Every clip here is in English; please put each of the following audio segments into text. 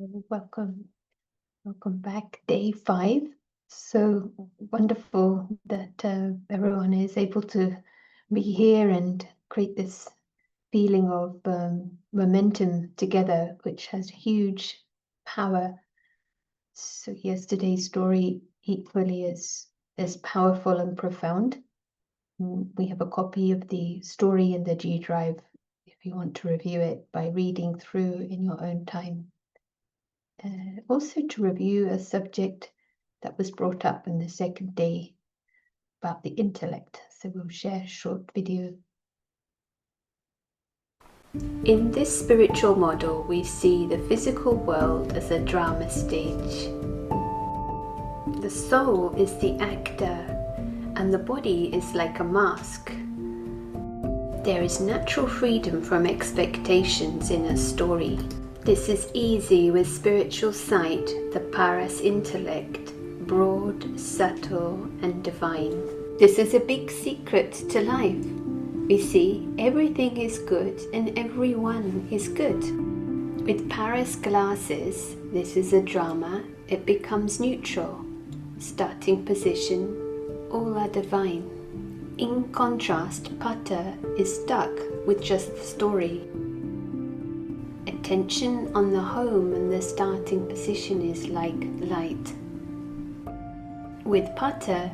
Welcome, welcome back. Day 5. So wonderful that everyone is able to be here and create this feeling of momentum together, which has huge power. So yesterday's story equally is powerful and profound. We have a copy of the story in the G Drive if you want to review it by reading through in your own time. Also to review a subject that was brought up in the second day about the intellect. So we'll share a short video. In this spiritual model, we see the physical world as a drama stage. The soul is the actor, and the body is like a mask. There is natural freedom from expectations in a story. This is easy with spiritual sight, the paras intellect, broad, subtle, and divine. This is a big secret to life. We see everything is good and everyone is good. With paras glasses, this is a drama, it becomes neutral. Starting position, all are divine. In contrast, pata is stuck with just the story. Attention on the home and the starting position is like light. With pata,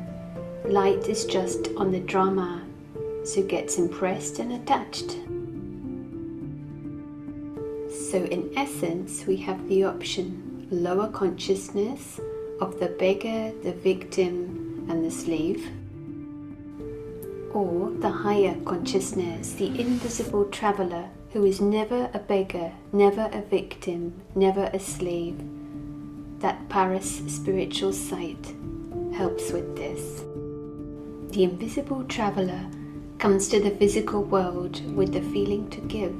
light is just on the drama, so gets impressed and attached. So in essence, we have the option lower consciousness of the beggar, the victim, and the slave, or the higher consciousness, the invisible traveler, who is never a beggar, never a victim, never a slave. That paras spiritual sight helps with this. The invisible traveler comes to the physical world with the feeling to give.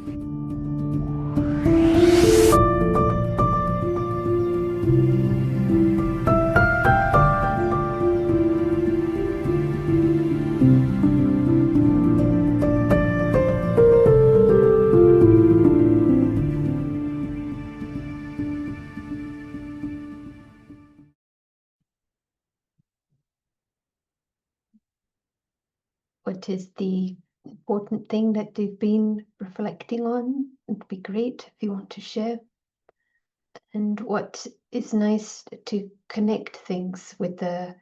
What is the important thing that they've been reflecting on? It'd be great if you want to share. And what is nice to connect things with the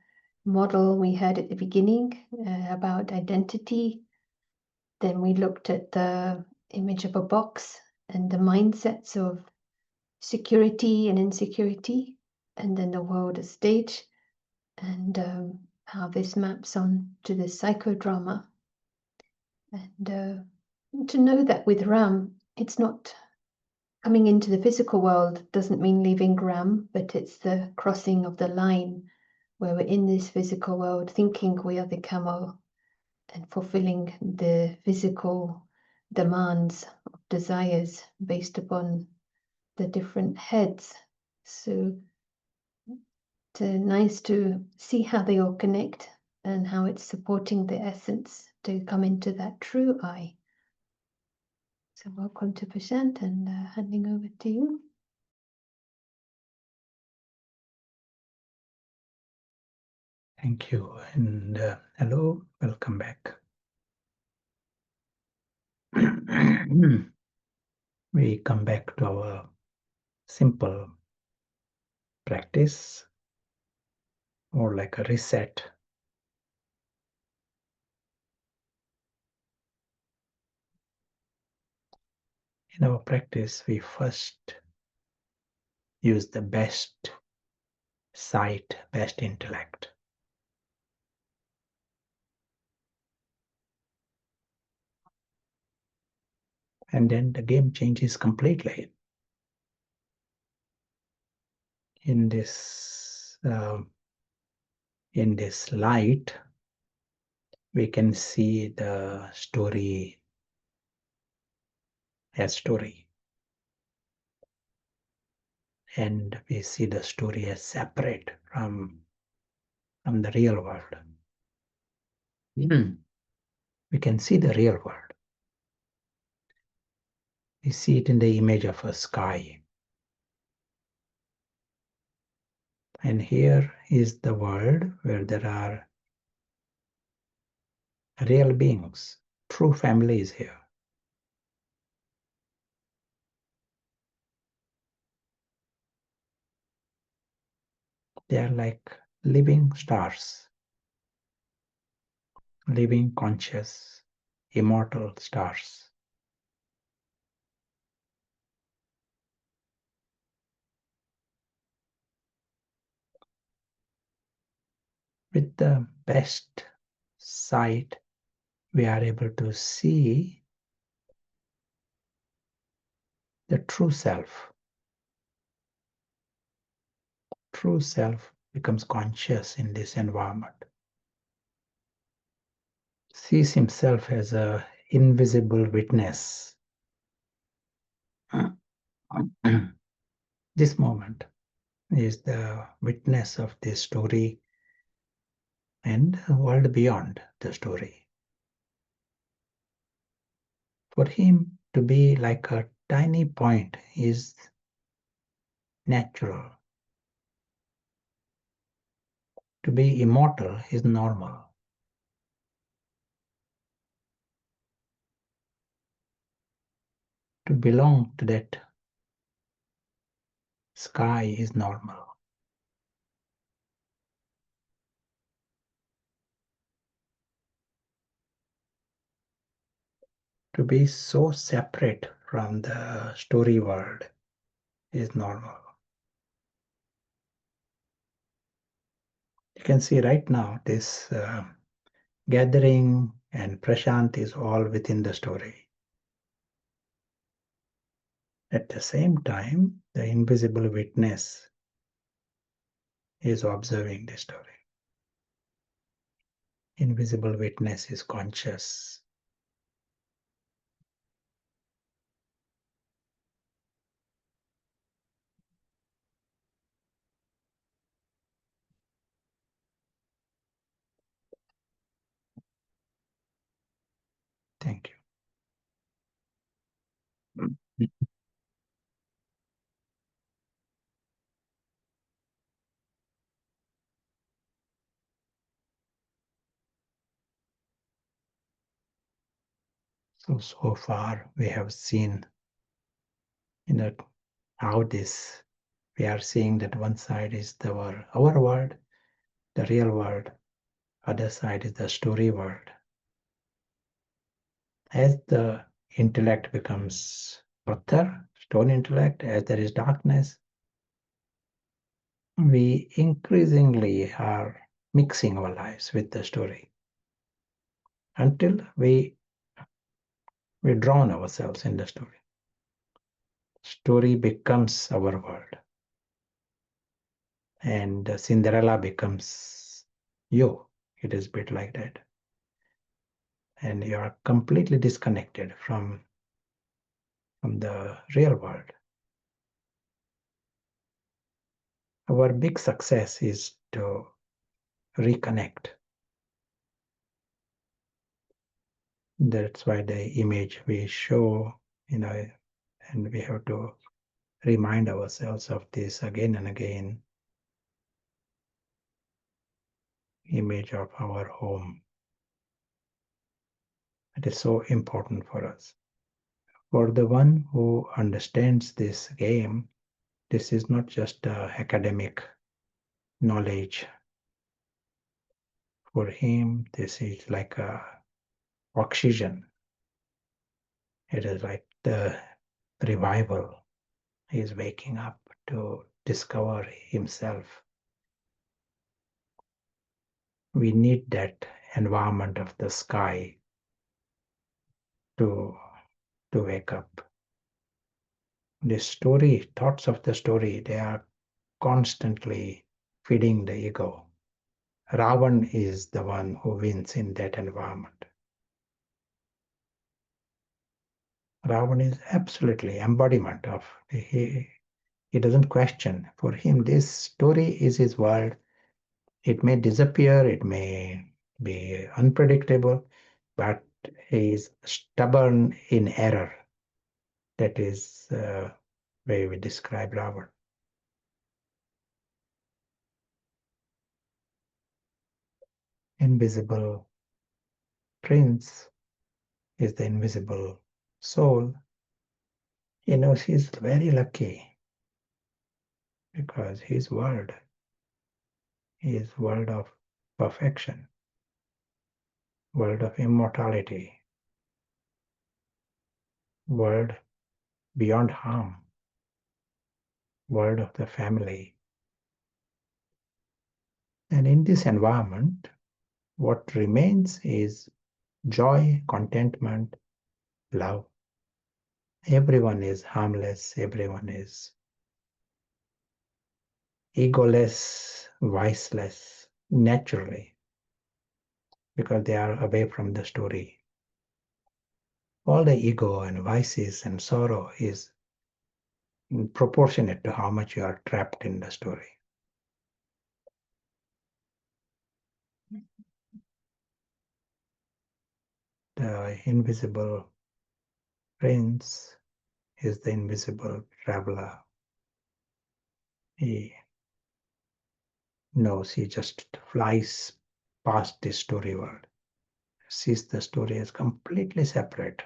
model we had at the beginning about identity. Then we looked at the image of a box and the mindsets of security and insecurity, and then the world as stage, and how this maps on to the psychodrama. And to know that with Ram, it's not coming into the physical world doesn't mean leaving Ram, but it's the crossing of the line where we're in this physical world thinking we are the camel and fulfilling the physical demands of desires based upon the different heads. So it's nice to see how they all connect and how it's supporting the essence to come into that true I. So welcome to Prashant, and handing over to you. Thank you, and hello, welcome back. We come back to our simple practice, more like a reset. In our practice, we first use the best sight, best intellect. And then the game changes completely. In this light, we can see the story as story. And we see the story as separate from the real world. We can see the real world. We see it in the image of a sky. And here is the world where there are real beings, true families here. They are like living stars, living conscious, immortal stars. With the best sight, we are able to see the true self. True self becomes conscious in this environment, sees himself as an invisible witness. This moment is the witness of this story and the world beyond the story. For him to be like a tiny point is natural. To be immortal is normal. To belong to that sky is normal. To be so separate from the story world is normal. You can see right now this gathering and Prashant is all within the story. At the same time, the invisible witness is observing the story. Invisible witness is conscious. Thank you. So far we have seen how this, we are seeing that one side is our world, the real world, other side is the story world. As the intellect becomes Pathar, stone intellect, as there is darkness, we increasingly are mixing our lives with the story until we drown ourselves in the story. Story becomes our world. And Cinderella becomes you. It is a bit like that. And you are completely disconnected from the real world. Our big success is to reconnect. That's why the image we show, and we have to remind ourselves of this again and again. Image of our home. It is so important for us. For the one who understands this game, this is not just academic knowledge. For him, this is like oxygen. It is like the revival. He is waking up to discover himself. We need that environment of the sky to wake up. The story, thoughts of the story, they are constantly feeding the ego. Ravan is the one who wins in that environment. Ravan is absolutely embodiment of, he doesn't question. For him, this story is his world. It may disappear, it may be unpredictable, but he is stubborn in error. That is the way we describe Ravan. invisible prince is the invisible soul. He knows he's very lucky because his world is world of perfection, world of immortality, world beyond harm, world of the family. And in this environment, what remains is joy, contentment, love. Everyone is harmless, everyone is egoless, viceless, naturally, because they are away from the story. All the ego and vices and sorrow is proportionate to how much you are trapped in the story. The invisible prince is the invisible traveler. He knows, he just flies past this story world, sees the story as completely separate.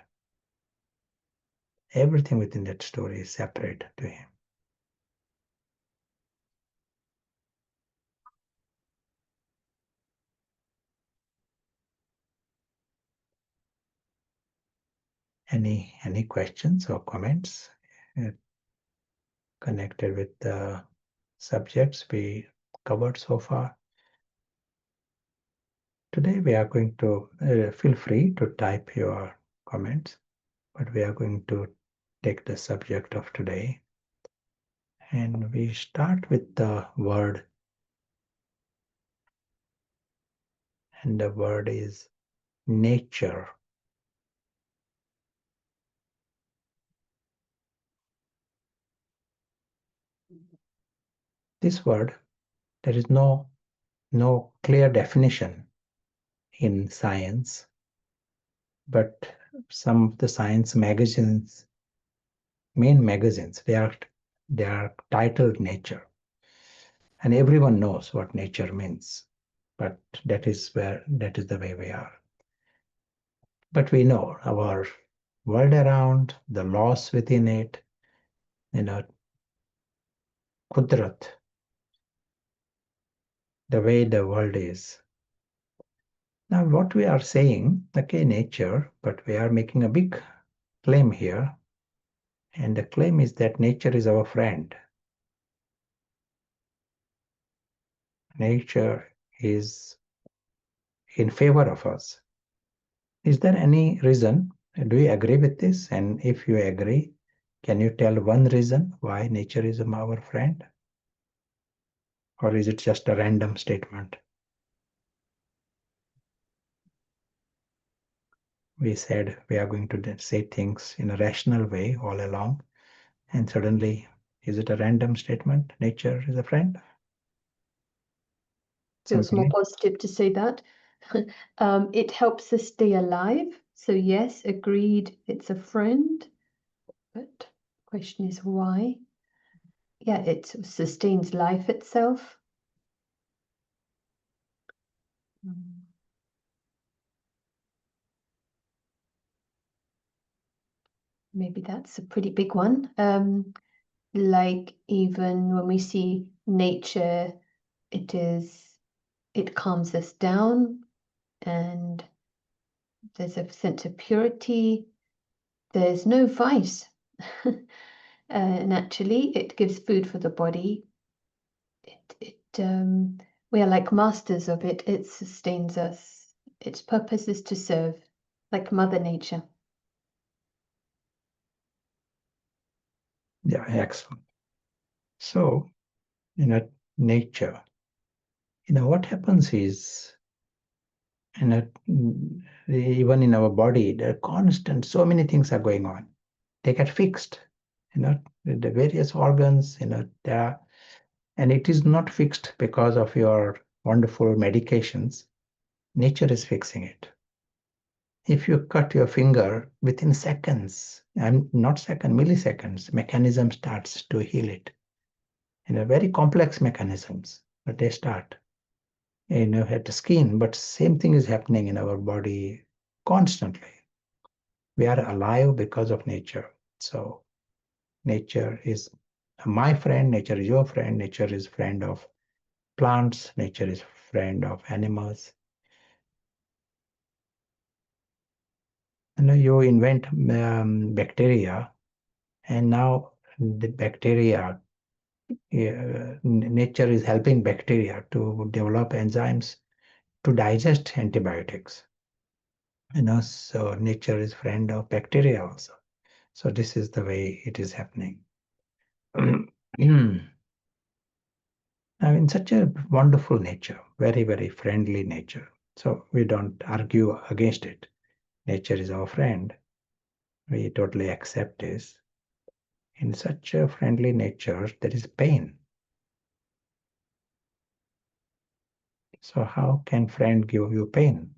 Everything within that story is separate to him. Any questions or comments connected with the subjects we covered so far? Today we are going to feel free to type your comments, but we are going to take the subject of today, and we start with the word, and the word is nature. This word, there is no clear definition in science, but some of the science magazines, main magazines, they are titled nature, and everyone knows what nature means, but that is the way we are. But we know our world around, the laws within it, Kudrat, the way the world is. Now what we are saying, okay, nature, but we are making a big claim here, and the claim is that nature is our friend. Nature is in favor of us. Is there any reason? Do you agree with this? And if you agree, can you tell one reason why nature is our friend? Or is it just a random statement? We said we are going to say things in a rational way all along, and suddenly, is it a random statement? Nature is a friend? Feels more positive to say that. It helps us stay alive. So yes, agreed, it's a friend. But the question is why? Yeah, it sustains life itself. Maybe that's a pretty big one. Like even when we see nature, it calms us down, and there's a sense of purity. There's no vice. And actually, it gives food for the body. We are like masters of it. It sustains us. Its purpose is to serve, like Mother Nature. Yeah, excellent. So, nature, what happens is, even in our body, there are constant, so many things are going on. They get fixed, the various organs, and it is not fixed because of your wonderful medications. Nature is fixing it. If you cut your finger, within seconds, and not second, milliseconds, mechanism starts to heal it. Very complex mechanisms, but they start. at the skin, but same thing is happening in our body constantly. We are alive because of nature. So nature is my friend, nature is your friend, nature is friend of plants, nature is friend of animals. You invent bacteria, and now the bacteria, nature is helping bacteria to develop enzymes to digest antibiotics. So nature is friend of bacteria also. So this is the way it is happening. I mean, such a wonderful nature, very, very friendly nature. So we don't argue against it. Nature is our friend. We totally accept this. In such a friendly nature, there is pain. So how can friend give you pain?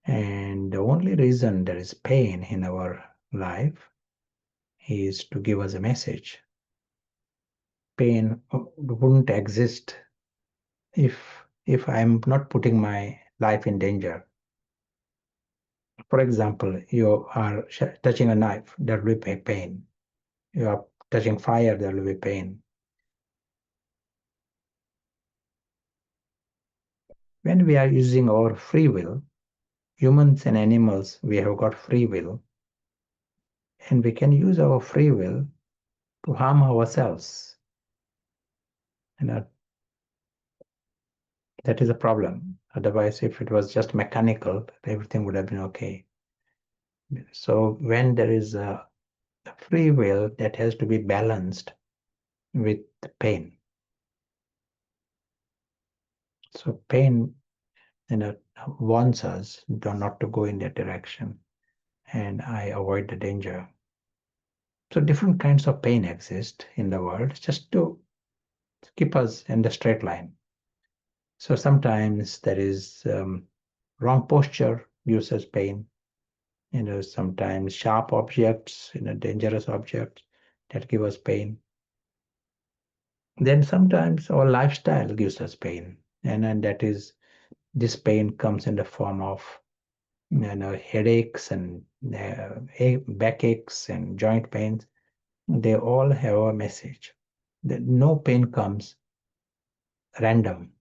And the only reason there is pain in our life is to give us a message. Pain wouldn't exist if I'm not putting my life in danger. For example, you are touching a knife, there will be pain. You are touching fire, there will be pain. When we are using our free will, humans and animals, we have got free will, and we can use our free will to harm ourselves. And that is a problem. Otherwise, if it was just mechanical, everything would have been okay. So when there is a free will, that has to be balanced with pain. So pain, warns us not to go in that direction, and I avoid the danger. So different kinds of pain exist in the world just to keep us in the straight line. So sometimes there is wrong posture gives us pain. Sometimes sharp objects, dangerous objects that give us pain. Then sometimes our lifestyle gives us pain, and that is this pain comes in the form of headaches and backaches and joint pains. They all have a message that no pain comes random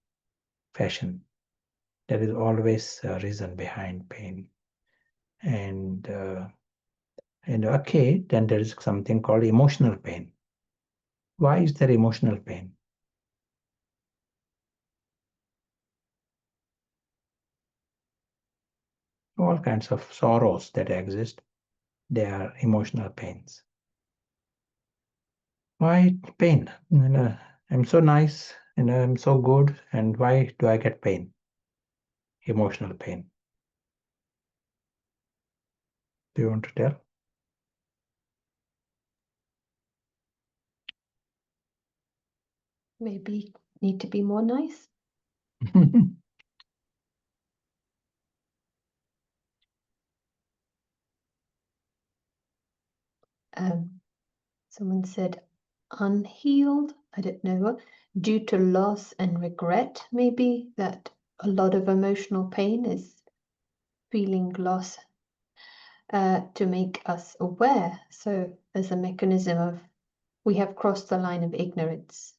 fashion. There is always a reason behind pain. And okay, then there is something called emotional pain. Why is there emotional pain? All kinds of sorrows that exist, they are emotional pains. Why pain? I'm so nice, I'm so good, and why do I get pain? Emotional pain. Do you want to tell? Maybe need to be more nice. Someone said unhealed, I don't know, due to loss and regret, maybe that a lot of emotional pain is feeling loss to make us aware. So as a mechanism of we have crossed the line of ignorance.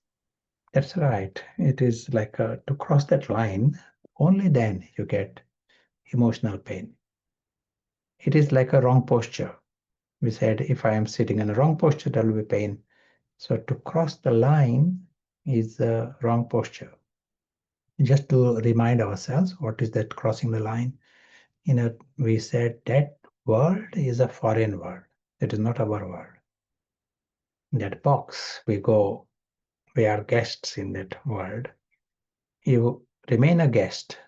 That's right. It is like to cross that line, only then you get emotional pain. It is like a wrong posture. We said if I am sitting in a wrong posture, there will be pain. So to cross the line is the wrong posture. Just to remind ourselves, what is that crossing the line? We said that world is a foreign world. It is not our world. That box, we are guests in that world. You remain a guest.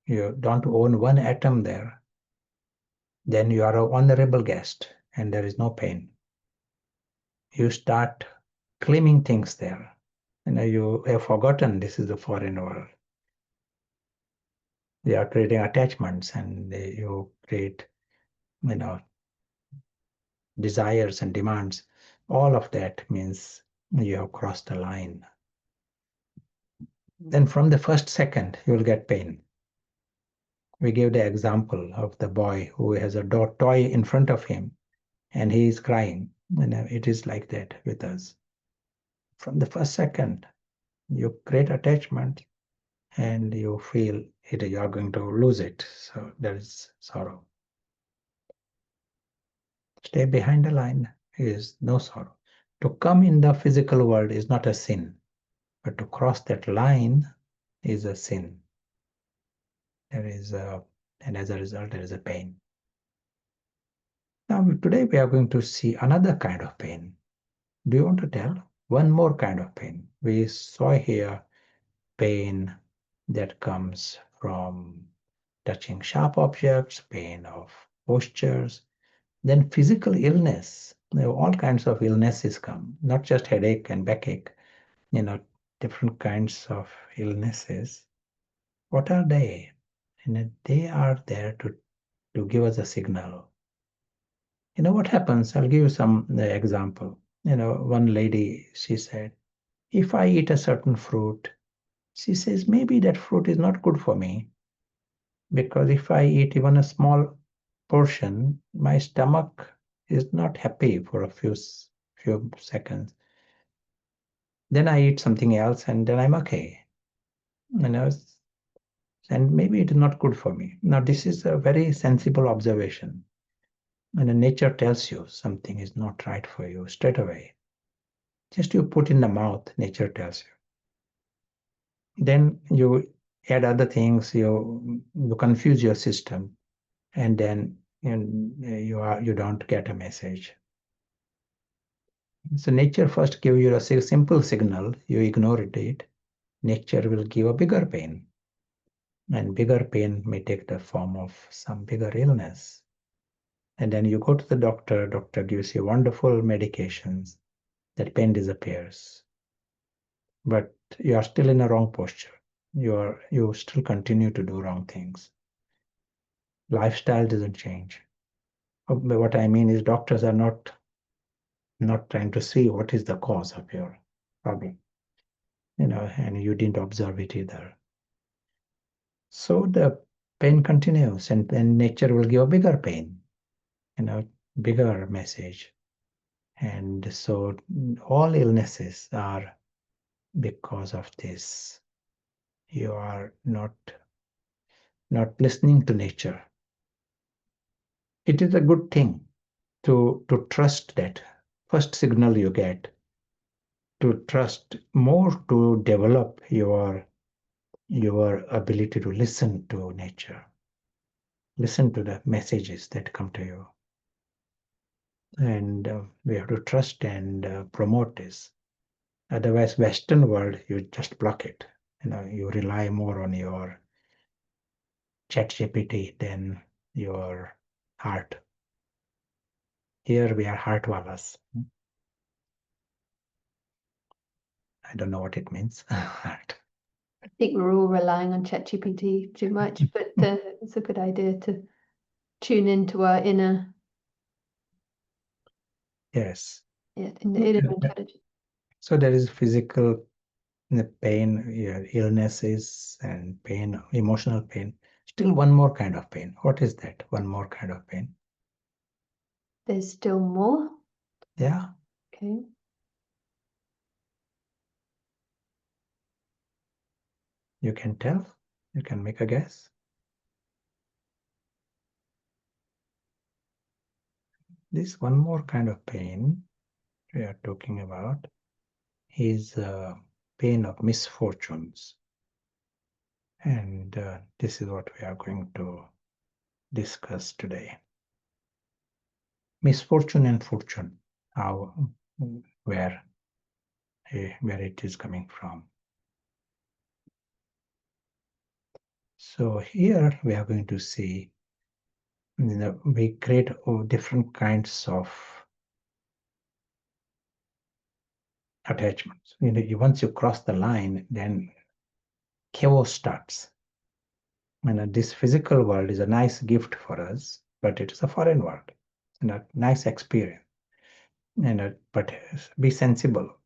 You don't own one atom there. Then you are a honorable guest and there is no pain. You start claiming things there. You have forgotten this is the foreign world. They are creating attachments and you create, desires and demands. All of that means you have crossed the line. then from the first second you will get pain. We gave the example of the boy who has a toy in front of him and he is crying. It is like that with us. From the first second, you create attachment and you feel you are going to lose it. So there is sorrow. Stay behind the line is no sorrow. To come in the physical world is not a sin, but to cross that line is a sin. And as a result, there is a pain. Now, today we are going to see another kind of pain. Do you want to tell? One more kind of pain. We saw here pain that comes from touching sharp objects, pain of postures, then physical illness. All kinds of illnesses come, not just headache and backache, different kinds of illnesses. What are they? And they are there to give us a signal. What happens? I'll give you some example. One lady, she said, if I eat a certain fruit, she says, maybe that fruit is not good for me because if I eat even a small portion, my stomach is not happy for a few seconds. Then I eat something else and then I'm okay. And maybe it is not good for me. Now, this is a very sensible observation. And nature tells you something is not right for you straight away. Just you put in the mouth, nature tells you. Then you add other things, you confuse your system, and then you don't get a message. So nature first gives you a simple signal, you ignore it, nature will give a bigger pain. And bigger pain may take the form of some bigger illness. And then you go to the doctor gives you wonderful medications, that pain disappears. But you are still in a wrong posture. You still continue to do wrong things. Lifestyle doesn't change. What I mean is doctors are not trying to see what is the cause of your problem, and you didn't observe it either. So the pain continues, and then nature will give a bigger pain, bigger message. And so all illnesses are because of this. You are not listening to nature. It is a good thing to trust that first signal you get, to trust more, to develop your ability to listen to nature, listen to the messages that come to you. And we have to trust and promote this. Otherwise, Western world, you just block it. You rely more on your ChatGPT than your heart. Here we are heartwalas. I don't know what it means. I think we're all relying on ChatGPT too much, but it's a good idea to tune into our inner, Yes. inner intelligence. So there is physical pain, illnesses and pain, emotional pain. Still one more kind of pain. What is that? One more kind of pain. There's still more. Yeah. Okay. You can tell. You can make a guess. This one more kind of pain we are talking about is pain of misfortunes. And this is what we are going to discuss today. Misfortune and fortune, where it is coming from. So here we are going to see, we create different kinds of attachments. Once you cross the line, then chaos starts. This physical world is a nice gift for us, but it is a foreign world, and a nice experience. But be sensible,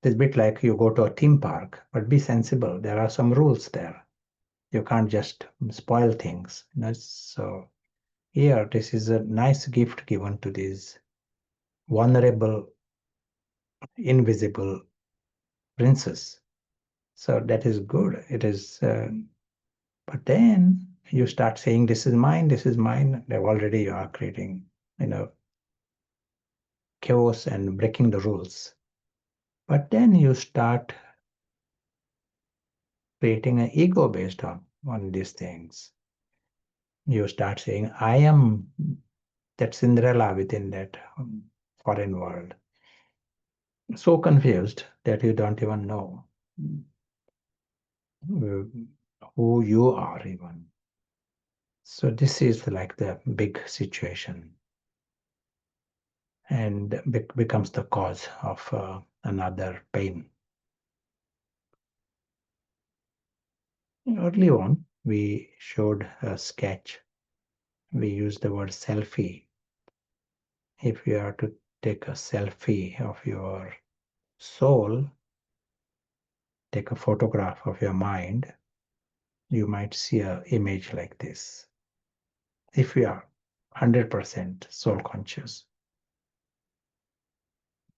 It's a bit like you go to a theme park, but be sensible. There are some rules there. You can't just spoil things. So here, this is a nice gift given to these vulnerable, invisible princes. So that is good. It is, but then you start saying, "This is mine. This is mine." Already you are creating, chaos and breaking the rules. But then you start creating an ego based on these things. You start saying, "I am that Cinderella within that foreign world." So confused that you don't even know who you are even. So this is like the big situation, and becomes the cause of another pain. Early on, we showed a sketch. We used the word selfie. If you are to take a selfie of your soul, take a photograph of your mind, you might see an image like this. If you are 100% soul conscious,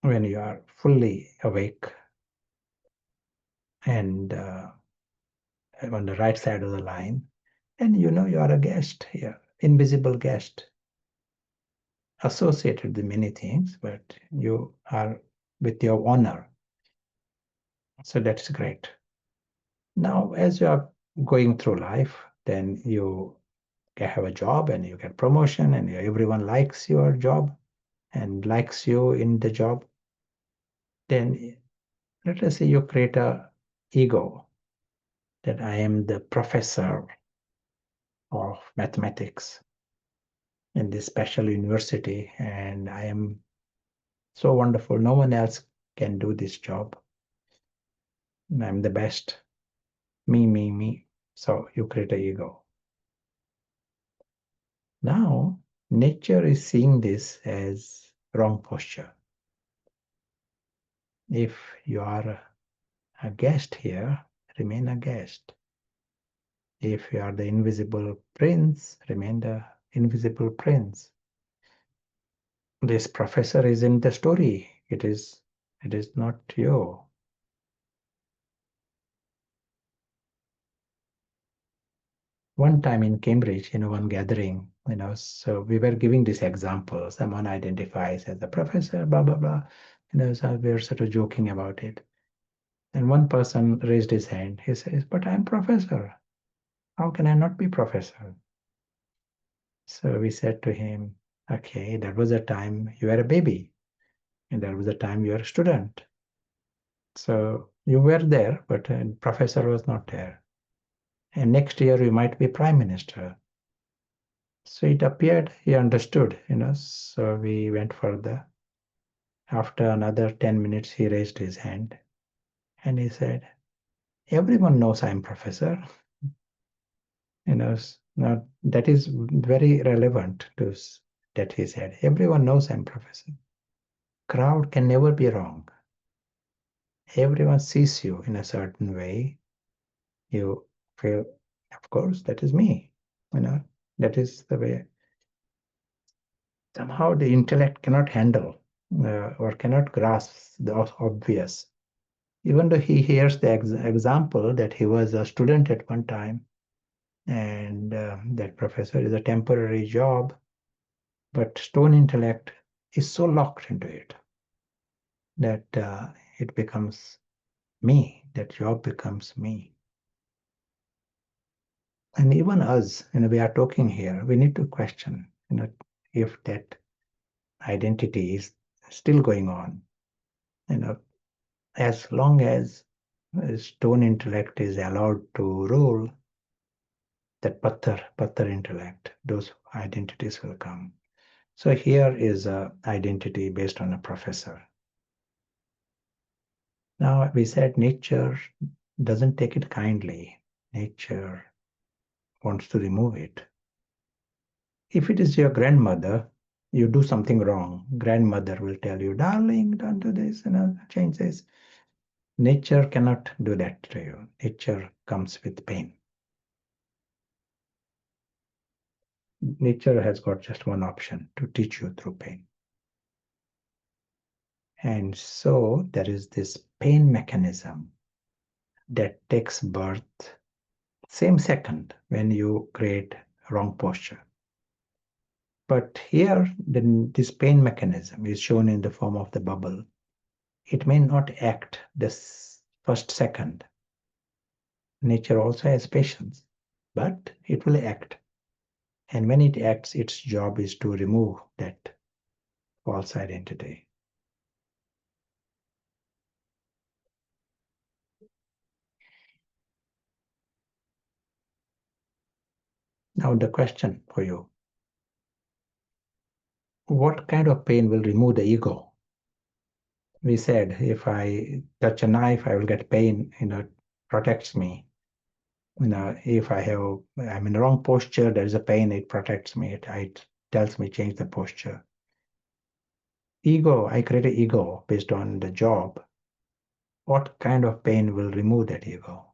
when you are fully awake and on the right side of the line, and you are a guest here, invisible guest, associated with many things, but you are with your honor. So that's great. Now, as you are going through life, then you have a job and you get promotion and everyone likes your job and likes you in the job. Then let us say you create a ego that I am the professor of mathematics in this special university and I am so wonderful. No one else can do this job. I'm the best. Me, me, me. So you create an ego. Now, nature is seeing this as wrong posture. If you are a guest here, remain a guest. If you are the invisible prince, remain the invisible prince. This professor is in the story. It is not you. One time in Cambridge, one gathering, so we were giving this example. Someone identifies as a professor, blah, blah, blah. So we were sort of joking about it. And one person raised his hand. He says, "But I'm professor. How can I not be professor?" So we said to him, "Okay, that was a time you were a baby. And that was the time you were a student. So you were there, but professor was not there. And next year you might be prime minister." So it appeared he understood, so we went further. After another 10 minutes, he raised his hand and he said, "Everyone knows I'm professor." Now that is very relevant to that he said. Everyone knows I'm professor. Crowd can never be wrong. Everyone sees you in a certain way. You feel, of course, that is me. That is the way. Somehow the intellect cannot handle or cannot grasp the obvious. Even though he hears the example that he was a student at one time and that professor is a temporary job, but stone intellect is so locked into it that it becomes me, that job becomes me. And even us, we are talking here, we need to question, if that identity is still going on. As long as stone intellect is allowed to rule, that patthar intellect, those identities will come. So here is a identity based on a professor. Now we said nature doesn't take it kindly. Nature wants to remove it. If it is your grandmother, you do something wrong, grandmother will tell you, "Darling, don't do this, change this." Nature cannot do that to you. Nature comes with pain. Nature has got just one option: to teach you through pain. And so there is this pain mechanism that takes birth same second when you create wrong posture. But here, this pain mechanism is shown in the form of the bubble. It may not act this first second. Nature also has patience, but it will act. And when it acts, its job is to remove that false identity. Now the question for you: what kind of pain will remove the ego? We said, if I touch a knife, I will get pain, it protects me. If I'm in the wrong posture, there is a pain, it protects me, it tells me change the posture. Ego, I create an ego based on the job. What kind of pain will remove that ego?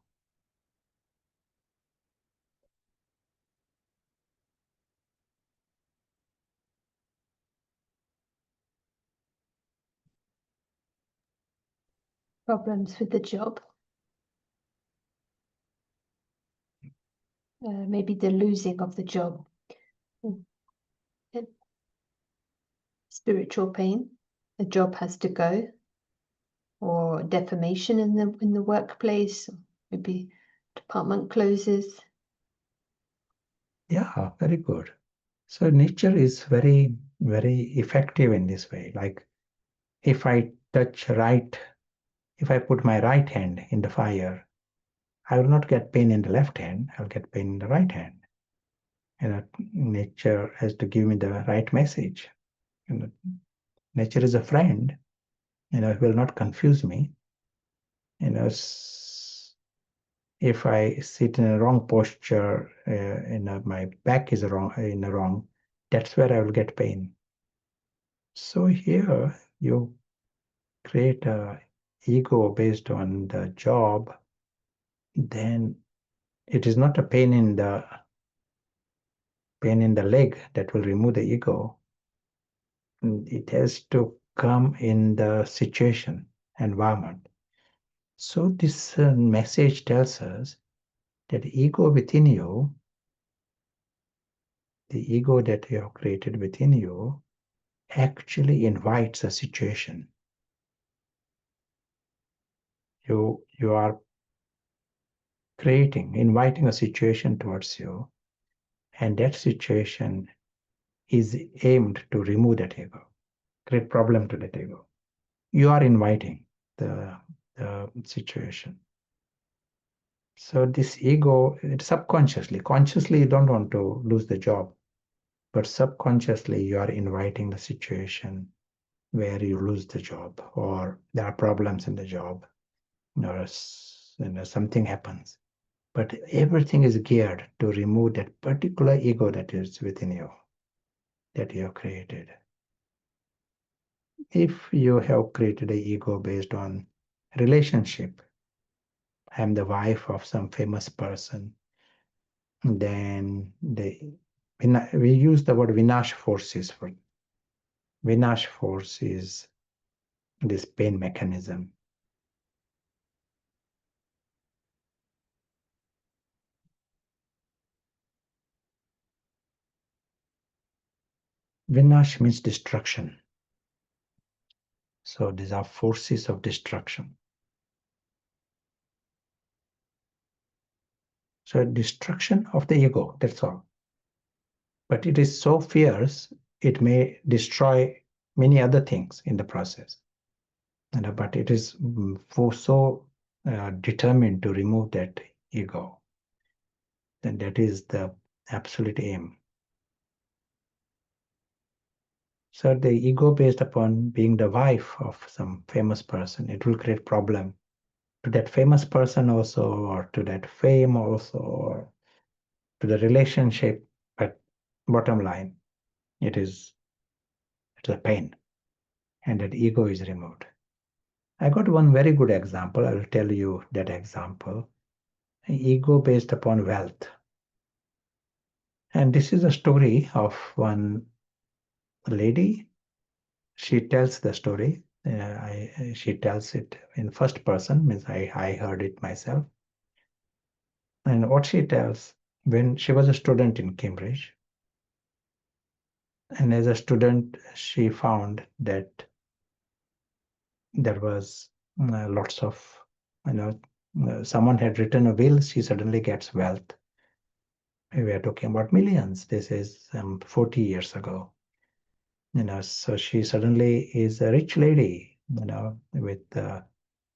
Problems with the job. Maybe the losing of the job. Spiritual pain. The job has to go. Or defamation in the workplace. Maybe department closes. Yeah, very good. So nature is very, very effective in this way. Like if I put my right hand in the fire, I will not get pain in the left hand, I'll get pain in the right hand. Nature has to give me the right message. Nature is a friend, it will not confuse me. If I sit in a wrong posture, my back is wrong, that's where I will get pain. So here you create a ego based on the job, then it is not a pain in the leg that will remove the ego. It has to come in the situation, environment. So this message tells us that the ego within you, the ego that you have created within you, actually invites a situation. You are inviting a situation towards you, and that situation is aimed to remove that ego, create problem to that ego. You are inviting the situation. So this ego, consciously you don't want to lose the job, but subconsciously you are inviting the situation where you lose the job, or there are problems in the job, or something happens. But everything is geared to remove that particular ego that is within you, that you have created. If you have created an ego based on relationship, I am the wife of some famous person, then we use the word Vinash forces for Vinash force is this pain mechanism. Vinash means destruction. So these are forces of destruction. So destruction of the ego, that's all. But it is so fierce, it may destroy many other things in the process. But it is so determined to remove that ego. Then that is the absolute aim. So the ego based upon being the wife of some famous person, it will create problem to that famous person also, or to that fame also, or to the relationship. But bottom line, it's a pain, and that ego is removed. I got one very good example. I will tell you that example. Ego based upon wealth. And this is a story of one lady. She tells the story. She tells it in first person, means I heard it myself. And what she tells, when she was a student in Cambridge, and as a student, she found that there was lots of, someone had written a will, she suddenly gets wealth. We are talking about millions. This is 40 years ago. So she suddenly is a rich lady, with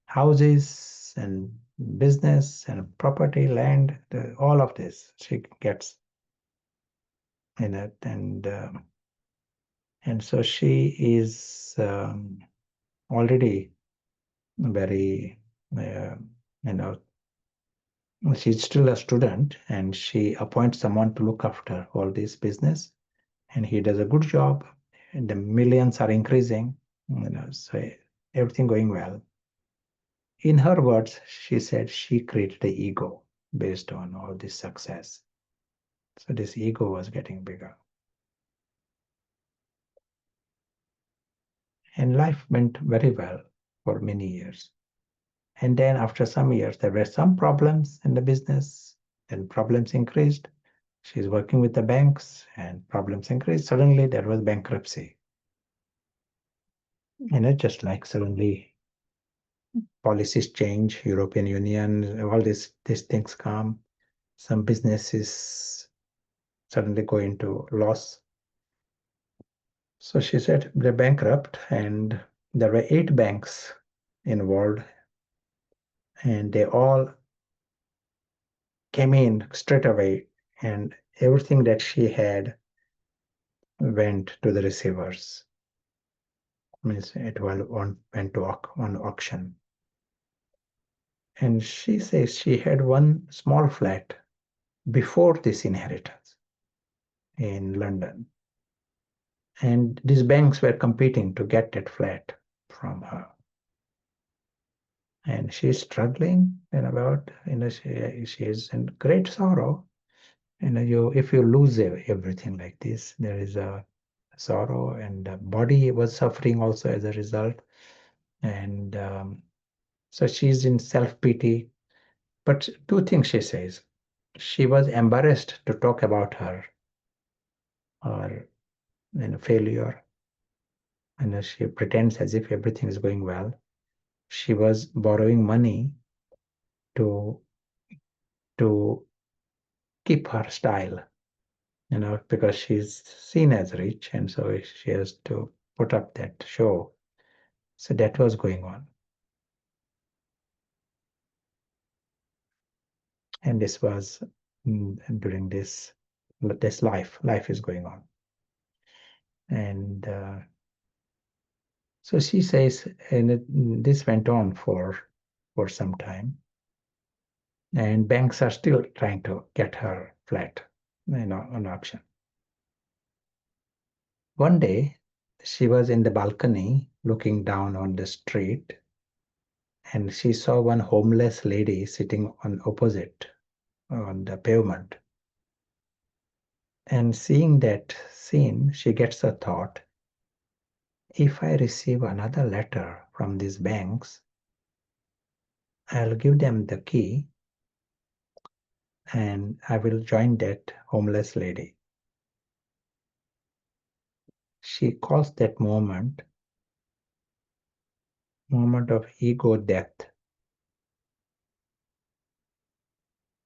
houses and business and property, land, all of this she gets in it, and so she is already very, you know, she's still a student, and she appoints someone to look after all this business, and he does a good job, and the millions are increasing, so everything going well. In her words, she said she created the ego based on all this success. So this ego was getting bigger. And life went very well for many years. And then after some years, there were some problems in the business, and problems increased. She's working with the banks and problems increased. Suddenly there was bankruptcy. Just like suddenly policies change, European Union, all these things come. Some businesses suddenly go into loss. So she said they're bankrupt, and there were 8 banks involved, and they all came in straight away, and everything that she had went to the receivers. Means it went to on auction. And she says she had one small flat before this inheritance in London. And these banks were competing to get that flat from her. And she's struggling about, she is in great sorrow. If you lose everything like this, there is a sorrow, and the body was suffering also as a result. And so she's in self-pity. But 2 things she says. She was embarrassed to talk about her failure, and she pretends as if everything is going well. She was borrowing money to to keep her style, because she's seen as rich, and so she has to put up that show. So that was going on. And this was during this life is going on. And so she says, and this went on for some time, and banks are still trying to get her flat, on auction. One day, she was in the balcony looking down on the street, and she saw one homeless lady sitting on opposite on the pavement. And seeing that scene, she gets a thought, if I receive another letter from these banks, I'll give them the key, and I will join that homeless lady. She calls that moment of ego death.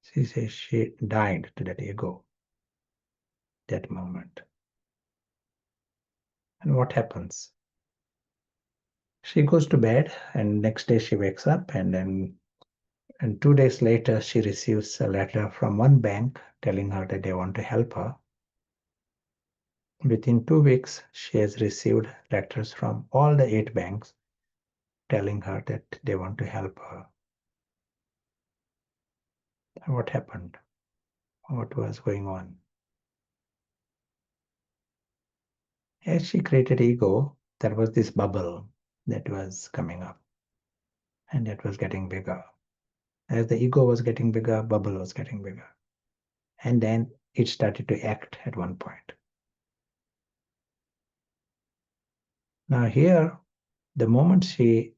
She says she died to that ego, that moment. And what happens? She goes to bed, and next day she wakes up, and 2 days later she receives a letter from one bank telling her that they want to help her. Within 2 weeks, she has received letters from all the 8 banks telling her that they want to help her. What happened? What was going on? As she created ego, there was this bubble that was coming up. and it was getting bigger. As the ego was getting bigger, bubble was getting bigger. And then it started to act at one point. Now here, the moment she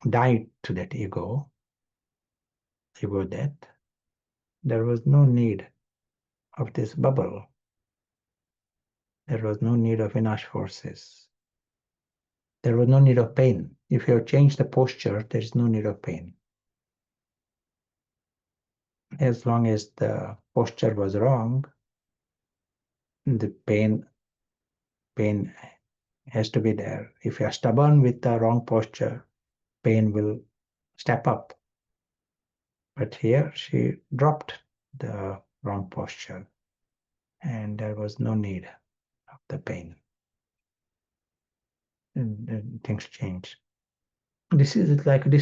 died to that ego death, there was no need of this bubble. There was no need of Vinash forces. There was no need of pain. If you have changed the posture, there is no need of pain. As long as the posture was wrong, the pain has to be there. If you are stubborn with the wrong posture, pain will step up. But here she dropped the wrong posture, and there was no need of the pain. And things changed. This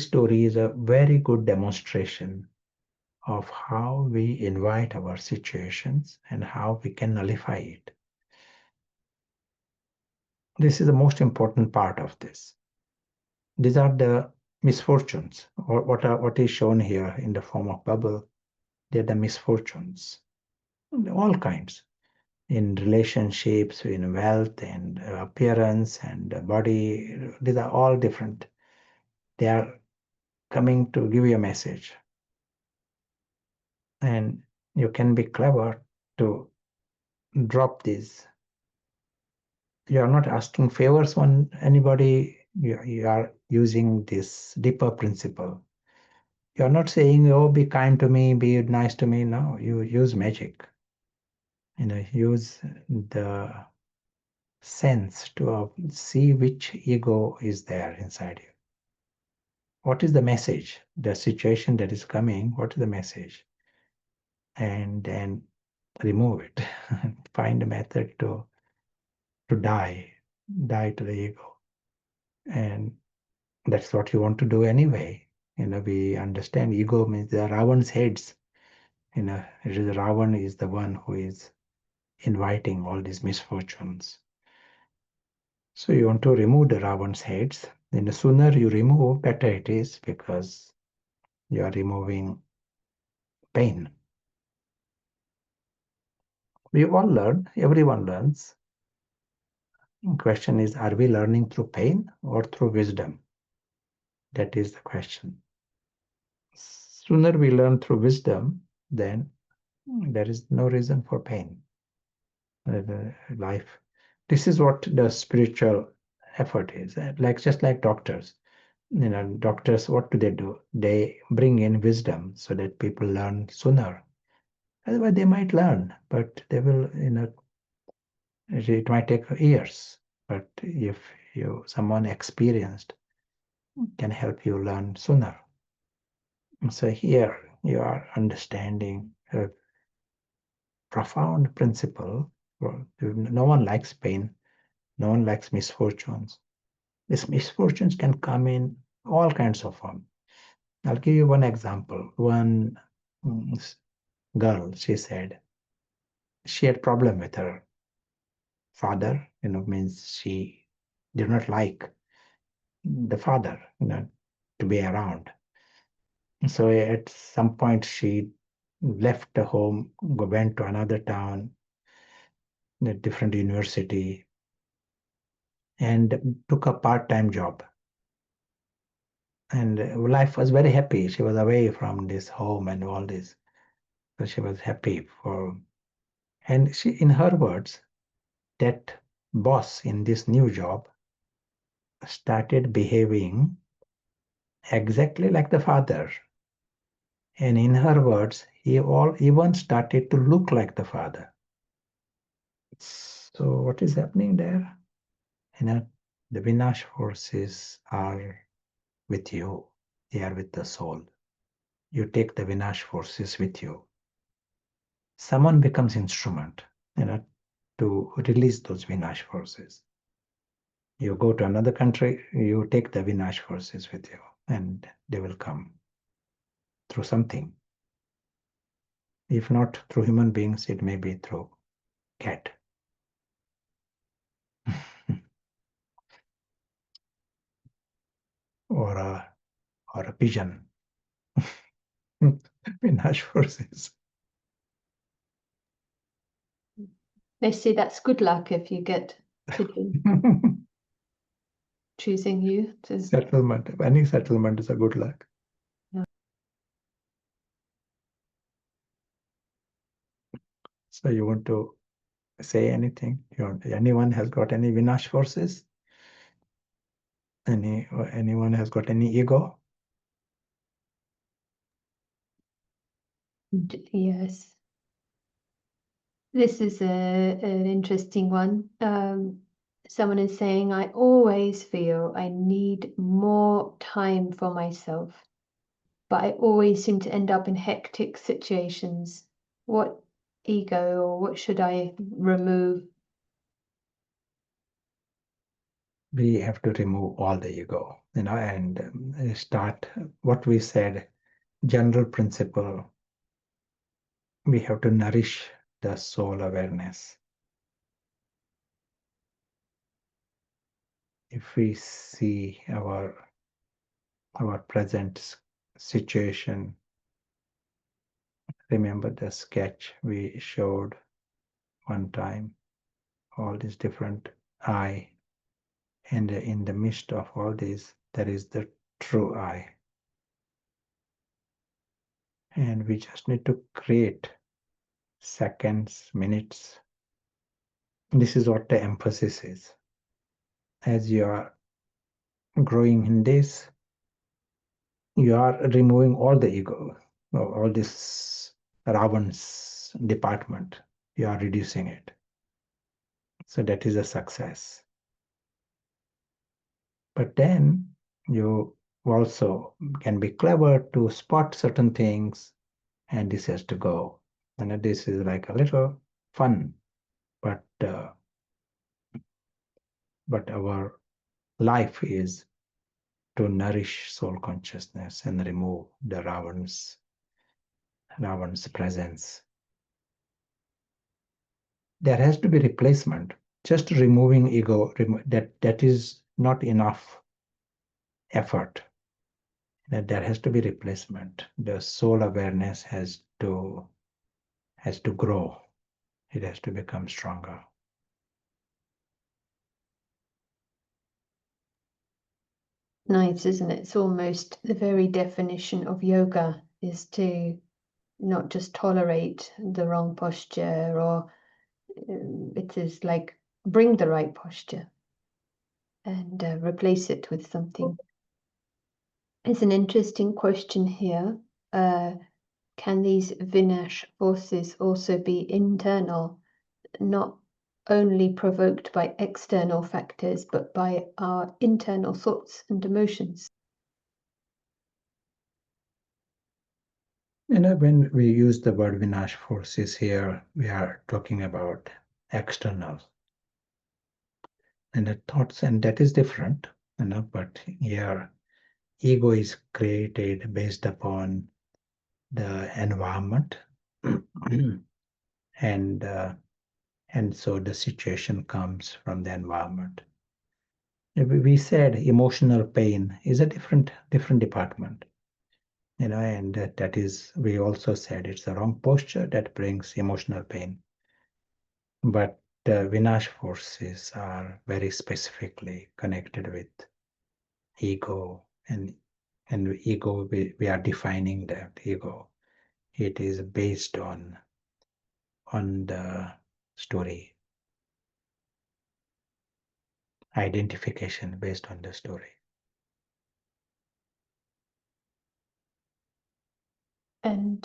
story is a very good demonstration of how we invite our situations and how we can nullify it. This is the most important part of this. These are the misfortunes, or what is shown here in the form of bubble. They're the misfortunes, all kinds, in relationships, in wealth and appearance and body. These are all different. They are coming to give you a message. And you can be clever to drop these. You are not asking favors on anybody. You are using this deeper principle. You are not saying, oh, be kind to me, be nice to me. No, you use magic. Use the sense to see which ego is there inside you. What is the message? The situation that is coming, what is the message? And then remove it. Find a method to die to the ego. And that's what you want to do anyway. We understand ego means the Ravan's heads. It is Ravan is the one who is inviting all these misfortunes. So you want to remove the Ravan's heads. Then the sooner you remove, better it is, because you are removing pain. We all learn, everyone learns. The question is, are we learning through pain or through wisdom? That is the question. Sooner we learn through wisdom, then there is no reason for pain. Life. This is what the spiritual effort is. Just like doctors. Doctors, what do? They bring in wisdom so that people learn sooner. Otherwise, they might learn, but they will, it might take years. But if someone experienced can help you learn sooner. So here you are understanding a profound principle. No one likes pain. No one likes misfortunes. These misfortunes can come in all kinds of forms. I'll give you one example. One girl, she said, she had problem with her father, means she did not like the father, to be around. So at some point she left the home, went to another town, a different university, and took a part-time job. And life was very happy. She was away from this home and all this. So she was happy and she, in her words, that boss in this new job started behaving exactly like the father. And in her words, he even started to look like the father. So what is happening there? The Vinash forces are with you. They are with the soul. You take the Vinash forces with you. Someone becomes instrument, to release those Vinash forces. You go to another country, you take the Vinash forces with you, and they will come through something. If not through human beings, it may be through cat. or or a pigeon. Vinash forces. They say that's good luck if you get pigeon choosing you to. Settlement. Any settlement is a good luck. Yeah. So you want to say anything? Anyone has got any Vinash forces? Anyone has got any ego? Yes. This is an interesting one. Someone is saying, I always feel I need more time for myself, but I always seem to end up in hectic situations. What ego or what should I remove? We have to remove all the ego, and start what we said, general principle. We have to nourish the soul awareness. If we see our present situation, remember the sketch we showed one time, all these different I, and in the midst of all these, there is the true I. And we just need to create seconds, minutes. This is what the emphasis is. As you are growing in this, you are removing all the ego, all this Ravan's department. You are reducing it. So that is a success. But then you also can be clever to spot certain things, and this has to go. And this is like a little fun, but our life is to nourish soul consciousness and remove the Ravan's presence. There has to be replacement. Just removing ego, that is not enough effort. That there has to be replacement. The soul awareness has to grow. It has to become stronger. Nice, isn't it? It's almost the very definition of yoga is to not just tolerate the wrong posture, or it is like bring the right posture and replace it with something. It's an interesting question here. Can these Vinash forces also be internal, not only provoked by external factors, but by our internal thoughts and emotions? When we use the word Vinash forces here, we are talking about external. And the thoughts, and that is different, but here ego is created based upon the environment. and so the situation comes from the environment. We said emotional pain is a different department, and that is, we also said it's the wrong posture that brings emotional pain. But the Vinash forces are very specifically connected with ego, and ego, we are defining that ego. It is based on the story, identification based on the story. And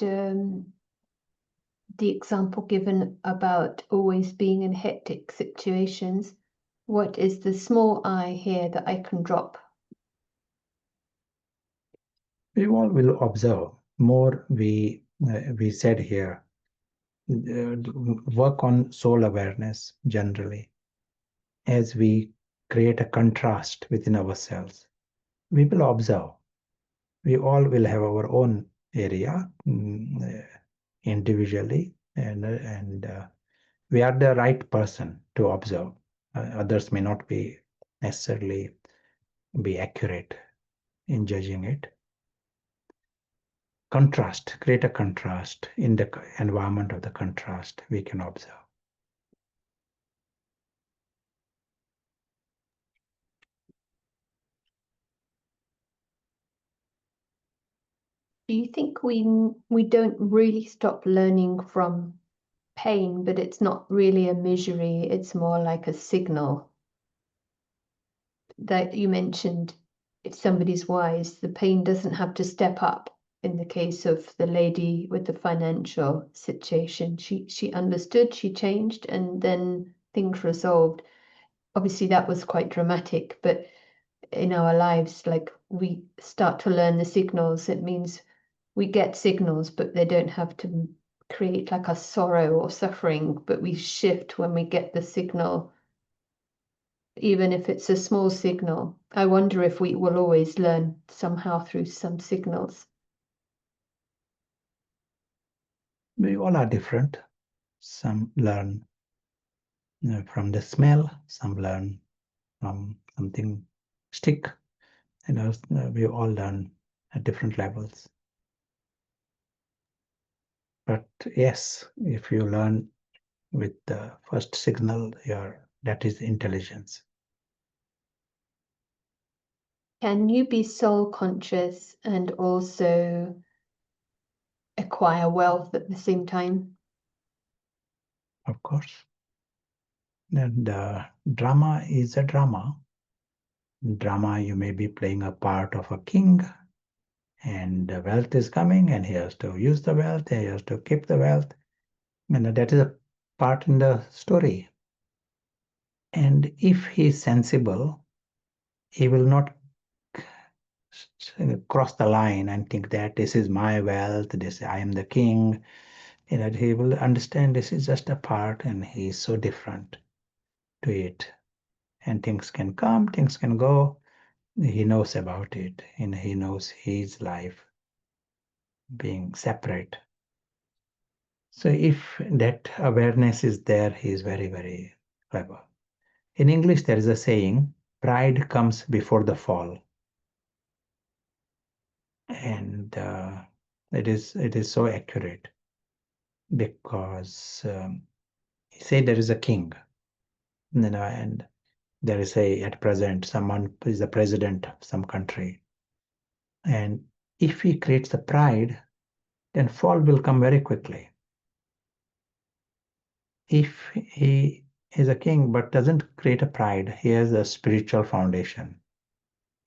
the example given about always being in hectic situations, what is the small I here that I can drop? We all will observe more. We said here, work on soul awareness generally. As we create a contrast within ourselves, we will observe. We all will have our own area individually, and we are the right person to observe. Others may not be necessarily be accurate in judging it, contrast, create a contrast in the environment of the contrast we can observe. Do you think we don't really stop learning from pain, but it's not really a misery, it's more like a signal? That you mentioned, if somebody's wise, the pain doesn't have to step up. In the case of the lady with the financial situation, she understood, she changed, and then things resolved. Obviously, that was quite dramatic, but in our lives, like, we start to learn the signals. It means we get signals, but they don't have to create like a sorrow or suffering, but we shift when we get the signal, even if it's a small signal. I wonder if we will always learn somehow through some signals. We all are different. Some learn from the smell, some learn from something stick. We all learn at different levels. But yes, if you learn with the first signal, that is intelligence. Can you be soul conscious and also acquire wealth at the same time? Of course. And drama is a drama. In drama, you may be playing a part of a king, and the wealth is coming, and he has to use the wealth, he has to keep the wealth. And that is a part in the story. And if he is sensible, he will not cross the line and think that this is my wealth, I am the king. He will understand this is just a part, and he is so different to it. And things can come, things can go. He knows about it, and he knows his life being separate. So if that awareness is there, he is very, very clever. In English, there is a saying, pride comes before the fall. And it is so accurate, because say there is a king, and there is at present someone is the president of some country, and if he creates the pride, then fall will come very quickly. If he is a king but doesn't create a pride, he has a spiritual foundation,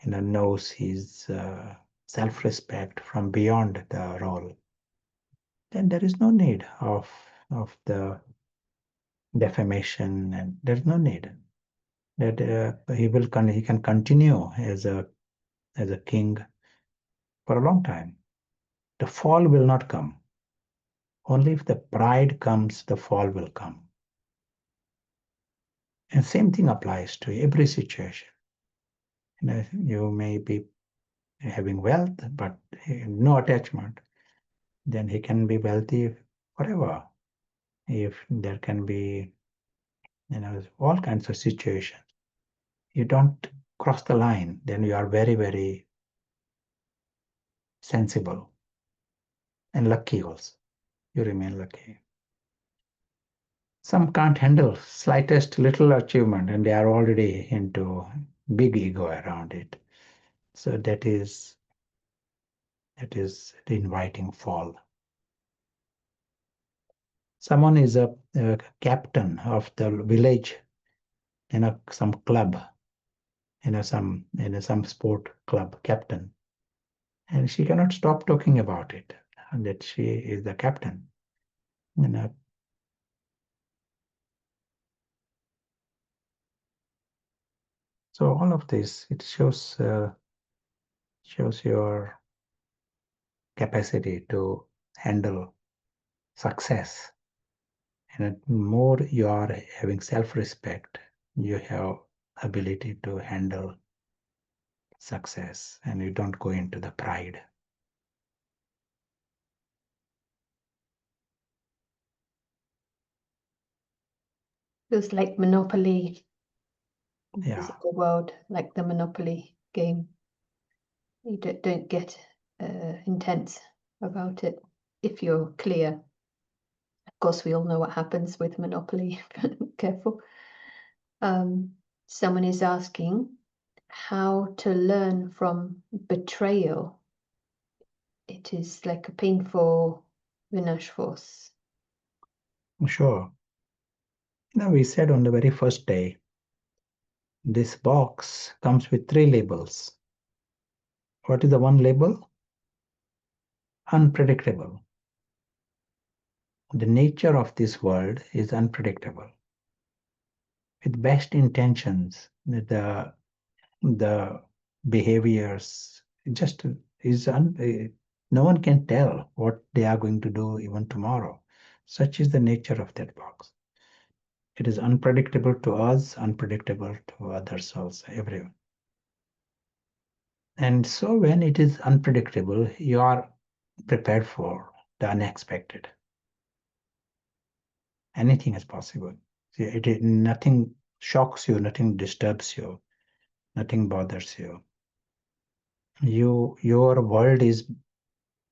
knows his self-respect from beyond the role, then there is no need of the defamation, and there's no need that he can continue as a king for a long time. The fall will not come. Only if the pride comes, the fall will come. And same thing applies to every situation. You may be having wealth, but no attachment. Then he can be wealthy forever. If there can be, all kinds of situations. You don't cross the line, then you are very, very sensible and lucky also. You remain lucky. Some can't handle slightest little achievement, and they are already into big ego around it. So that is the inviting fall. Someone is a captain of the village in some club, some sport club captain, and she cannot stop talking about it, and that she is the captain. So all of this, it shows your capacity to handle success. And the more you are having self-respect, you have ability to handle success, and you don't go into the pride. Feels like Monopoly. Yeah. Physical world, like the Monopoly game. You don't get intense about it, if you're clear. Of course, we all know what happens with Monopoly. Careful. Someone is asking how to learn from betrayal. It is like a painful Vinash force. Sure. Now, we said on the very first day, this box comes with 3 labels. What is the one label? Unpredictable. The nature of this world is unpredictable. With best intentions, the behaviors just is no one can tell what they are going to do even tomorrow. Such is the nature of that box. It is unpredictable to us, unpredictable to others also, everyone. And so when it is unpredictable, you are prepared for the unexpected. Anything is possible. Nothing shocks you, nothing disturbs you, nothing bothers you. Your world is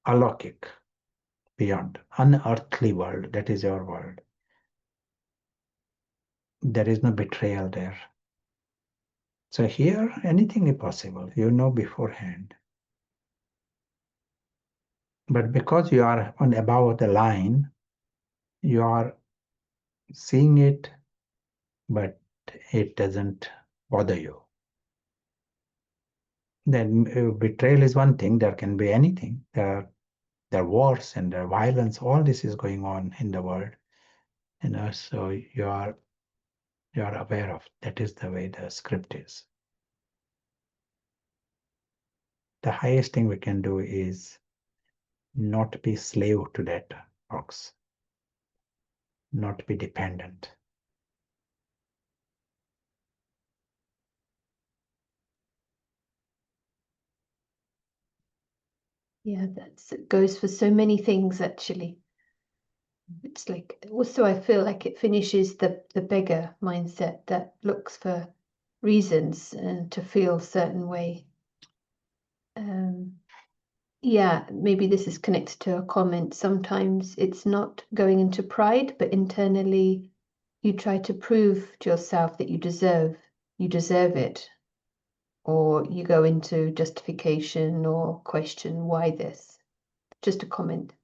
alokik, beyond, unearthly world. That is your world. There is no betrayal there. So here, anything is possible. You know beforehand. But because you are on above the line, you are seeing it, but it doesn't bother you. Then betrayal is one thing. There can be anything. There are wars and there are violence. All this is going on in the world. So you are aware of that is the way the script is. The highest thing we can do is not be slave to that box, not be dependent. Yeah, it goes for so many things actually. It's like also I feel like it finishes the beggar mindset that looks for reasons and to feel a certain way. Yeah, maybe this is connected to a comment. Sometimes it's not going into pride, but internally you try to prove to yourself that you deserve it, or you go into justification or question why this. Just a comment.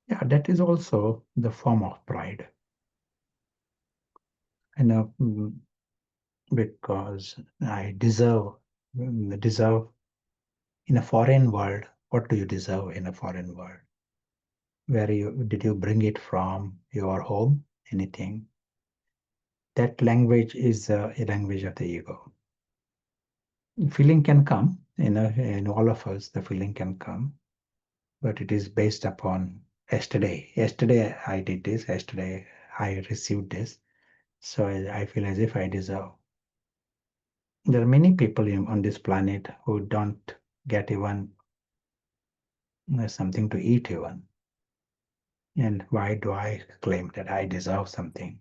Yeah, that is also the form of pride. Because I deserve in a foreign world. What do you deserve in a foreign world? Where did you bring it from? Your home? Anything? That language is a language of the ego. Feeling can come, in all of us, the feeling can come, but it is based upon yesterday. Yesterday I did this, yesterday I received this, so I feel as if I deserve. There are many people on this planet who don't get even something to eat even. And why do I claim that I deserve something?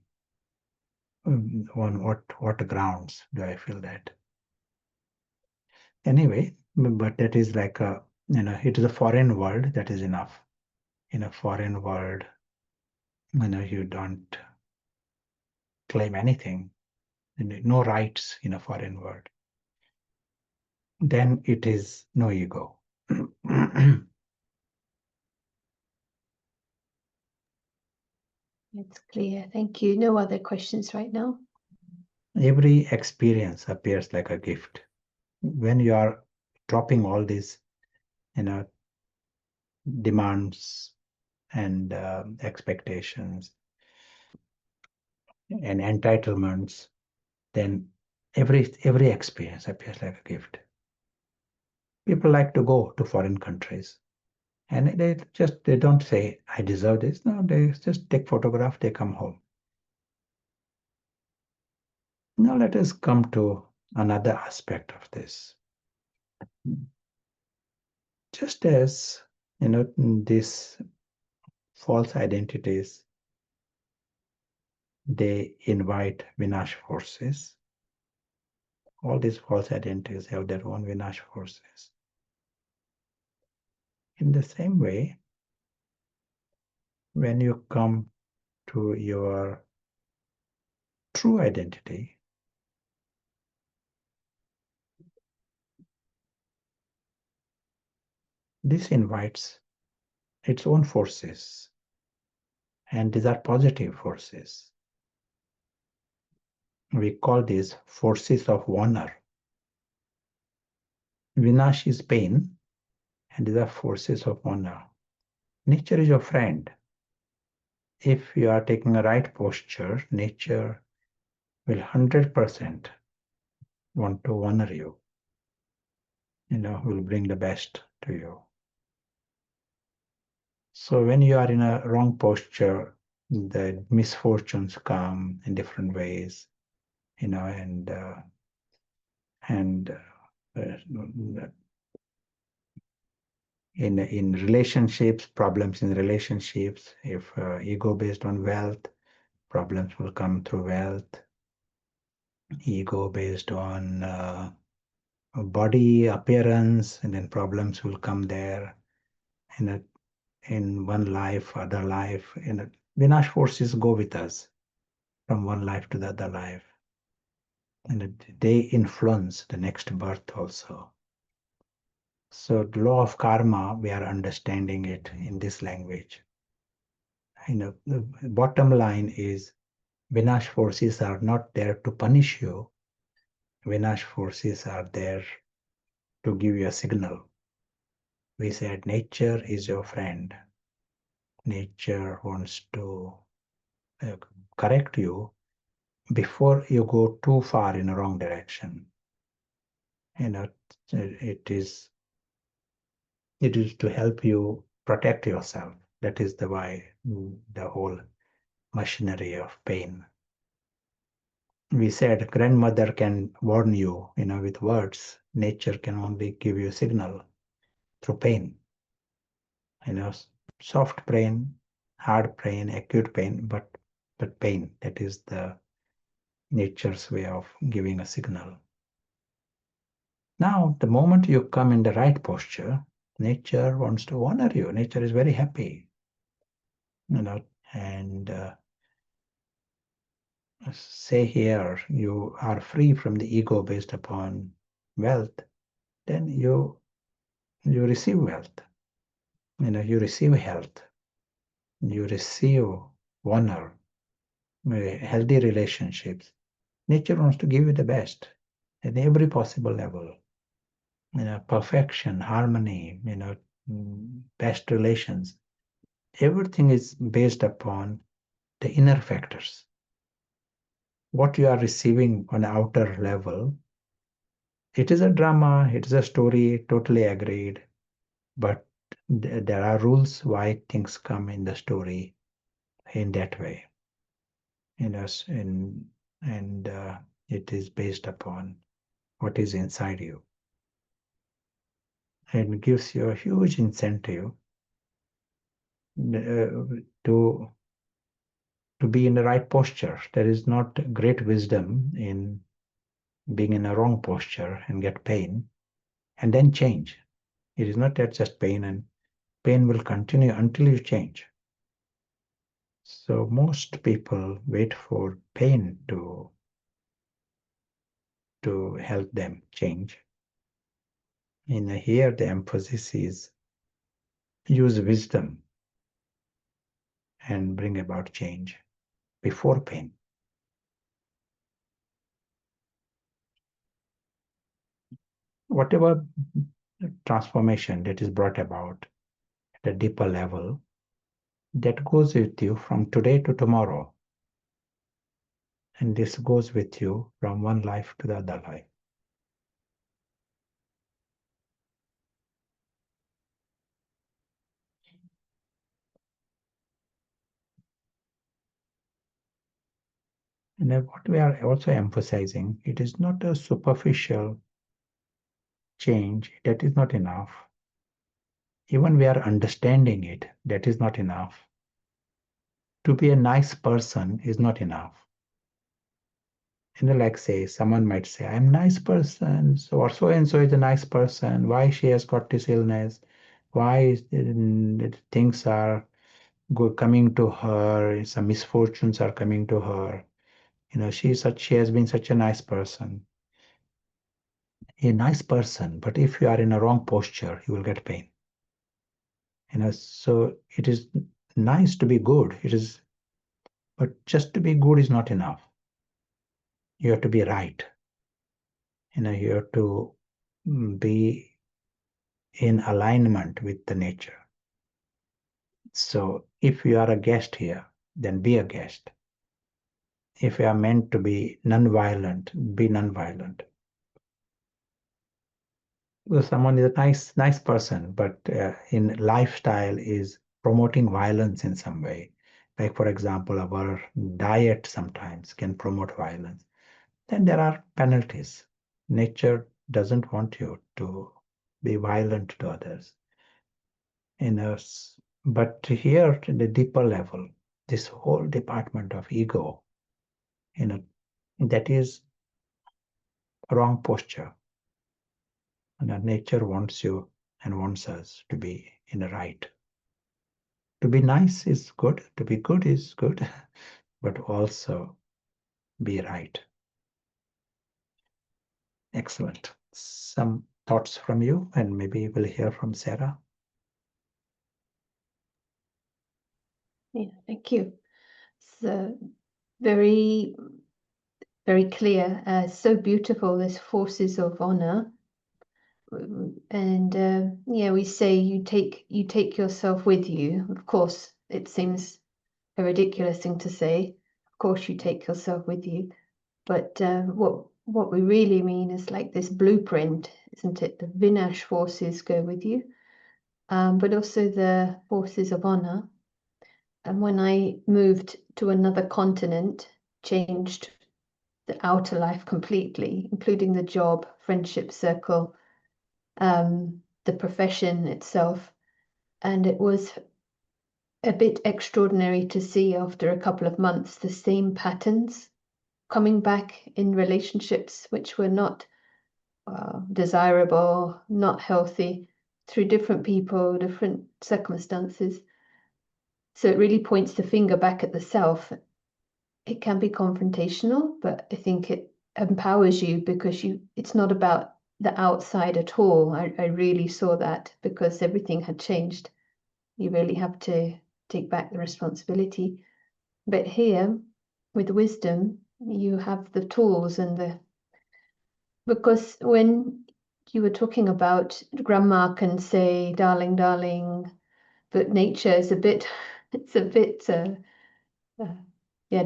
On what grounds do I feel that? Anyway, but that is like it is a foreign world, that is enough. In a foreign world, you don't claim anything, no rights in a foreign world. Then it is no ego. It's clear. Thank you. No other questions right now. Every experience appears like a gift. When you are dropping all these, demands and expectations and entitlements, then every experience appears like a gift. People like to go to foreign countries and they don't say I deserve this. No, they just take photograph, they come home. Now let us come to another aspect of this. Just as these false identities, they invite Vinash forces. All these false identities have their own Vinash forces. In the same way, when you come to your true identity, this invites its own forces, and these are positive forces. We call these forces of honor. Vinash is pain, and these are forces of honor. Nature is your friend. If you are taking a right posture, nature will 100% want to honor you. Will bring the best to you. So when you are in a wrong posture, the misfortunes come in different ways, and in relationships, problems in relationships. If ego based on wealth, problems will come through wealth. Ego based on body appearance, and then problems will come there. In one life, other life, Vinash forces go with us from one life to the other life, and they influence the next birth also. So the law of karma, we are understanding it in this language. The bottom line is Vinash forces are not there to punish you. Vinash forces are there to give you a signal. We said nature is your friend. Nature wants to correct you before you go too far in a wrong direction. It is to help you protect yourself. That is why the whole machinery of pain. We said grandmother can warn you, with words. Nature can only give you a signal through pain. Soft pain, hard pain, acute pain, but pain. That is the nature's way of giving a signal. Now, the moment you come in the right posture, nature wants to honor you. Nature is very happy, and say here you are free from the ego based upon wealth, then you receive wealth, you receive health, you receive honor, healthy relationships. Nature wants to give you the best at every possible level. Perfection, harmony, best relations. Everything is based upon the inner factors. What you are receiving on the outer level, it is a drama, it is a story, totally agreed. But there are rules why things come in the story in that way. And it is based upon what is inside you. And gives you a huge incentive to be in the right posture. There is not great wisdom in being in a wrong posture and get pain and then change. It is not that just pain, and pain will continue until you change. So most people wait for pain to help them change. Here the emphasis is use wisdom and bring about change before pain. Whatever transformation that is brought about at a deeper level, that goes with you from today to tomorrow. And this goes with you from one life to the other life. And what we are also emphasizing, it is not a superficial change, that is not enough. Even we are understanding it, that is not enough. To be a nice person is not enough. Like say, someone might say, I'm a nice person, so or so and so is a nice person. Why she has got this illness? why things are coming to her, some misfortunes are coming to her. She has been such a nice person. A nice person, but if you are in a wrong posture, you will get pain. So it is nice to be good. But just to be good is not enough. You have to be right. You have to be in alignment with the nature. So if you are a guest here, then be a guest. If you are meant to be non-violent, be non-violent. Well, someone is a nice person, but in lifestyle is promoting violence in some way. Like, for example, our diet sometimes can promote violence. Then there are penalties. Nature doesn't want you to be violent to others. But here, in the deeper level, this whole department of ego, that is a wrong posture. And nature wants you and wants us to be in the right. To be nice is good, to be good is good, but also be right. Excellent. Some thoughts from you, and maybe we'll hear from Sarah. Yeah, thank you. It's very, very clear. So beautiful, this forces of honor. And yeah, we say you take yourself with you. Of course, it seems a ridiculous thing to say. Of course, you take yourself with you. But what we really mean is like this blueprint, isn't it? The Vinash forces go with you, but also the forces of honor. And when I moved to another continent, changed the outer life completely, including the job, friendship circle, the profession itself. And it was a bit extraordinary to see after a couple of months the same patterns coming back in relationships which were not desirable, not healthy, through different people, different circumstances. So it really points the finger back at the self. It can be confrontational, but I think it empowers you because it's not about the outside at all. I really saw that because everything had changed. You really have to take back the responsibility. But here, with wisdom, you have the tools because when you were talking about grandma can say, darling, darling, but nature is it's a bit, yeah,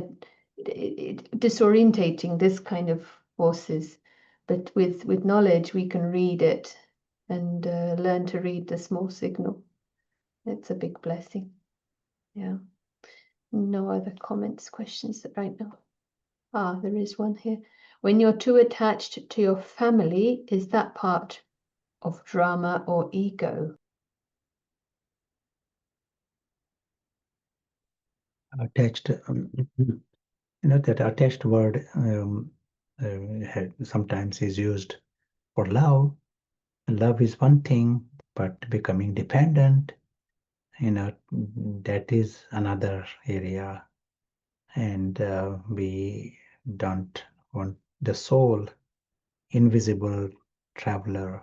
disorientating, this kind of forces. But with knowledge, we can read it and learn to read the small signal. It's a big blessing. Yeah. No other comments, questions right now. There is one here. When you're too attached to your family, is that part of drama or ego? Attached, that attached word sometimes is used for love. Love is one thing, but becoming dependent, that is another area. And we don't want the soul, invisible traveler,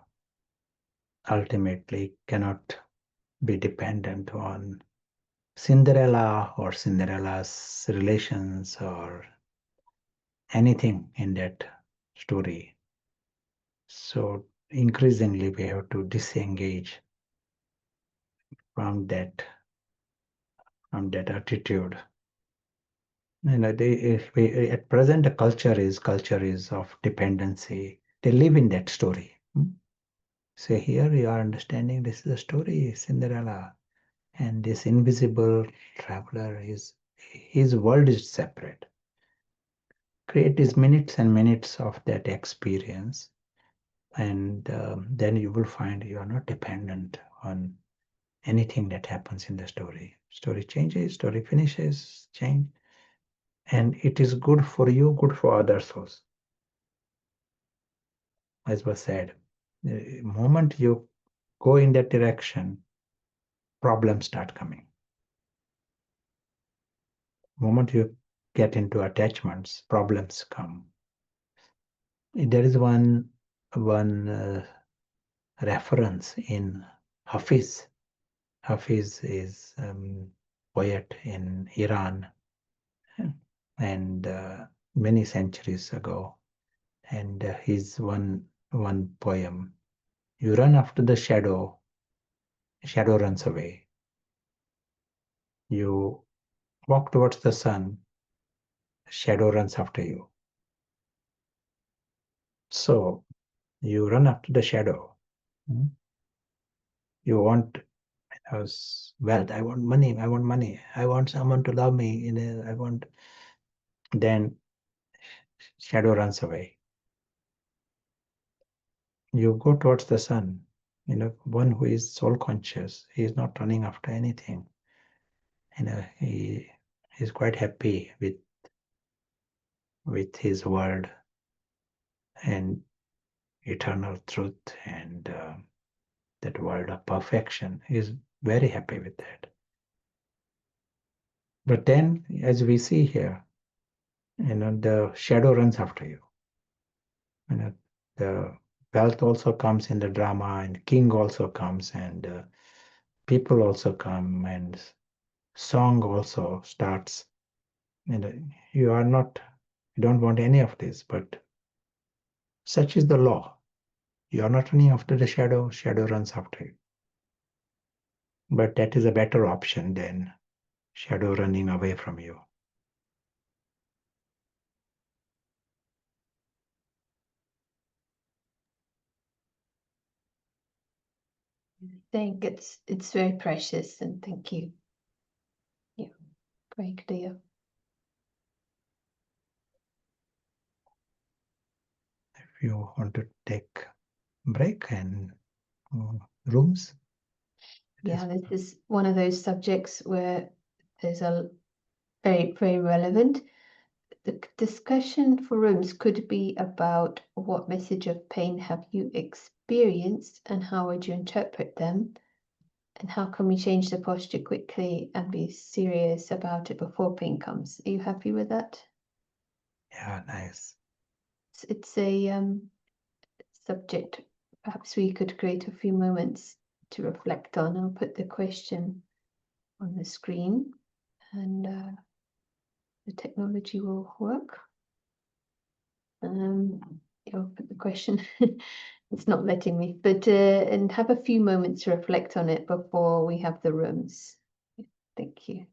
ultimately cannot be dependent on Cinderella or Cinderella's relations or anything in that story. So increasingly we have to disengage from that attitude. At present the culture is of dependency. They live in that story. So here you are understanding this is a story, Cinderella, and this invisible traveler his world is separate. Create these minutes and minutes of that experience, and then you will find you are not dependent on anything that happens in the story. Story changes, story finishes, change, and it is good for you, good for others also. As was said, the moment you go in that direction, problems start coming. The moment you get into attachments, problems come. There is one reference in Hafiz. Hafiz is poet in Iran, and many centuries ago. And his one poem: "You run after the shadow runs away. You walk towards the sun, shadow runs after you." So you run after the shadow. You want wealth. I want money. I want money. I want someone to love me. I want. Then shadow runs away. You go towards the sun. One who is soul conscious. He is not running after anything. He is quite happy with his world and eternal truth and that world of perfection. He is very happy with that. But then, as we see here, the shadow runs after you. The wealth also comes in the drama, and king also comes, and people also come, and song also starts. You don't want any of this, but such is the law. You are not running after the shadow runs after you. But that is a better option than shadow running away from you. I think it's very precious, and thank you. Yeah, very clear. If you want to take break and rooms. Yeah, this is one of those subjects where there's a very, very relevant. The discussion for rooms could be about what message of pain have you experienced and how would you interpret them, and how can we change the posture quickly and be serious about it before pain comes. Are you happy with that? Yeah, nice. It's a subject perhaps we could create a few moments to reflect on. I'll put the question on the screen and the technology will work. I'll put the question. It's not letting me, but and have a few moments to reflect on it before we have the rooms. Thank you.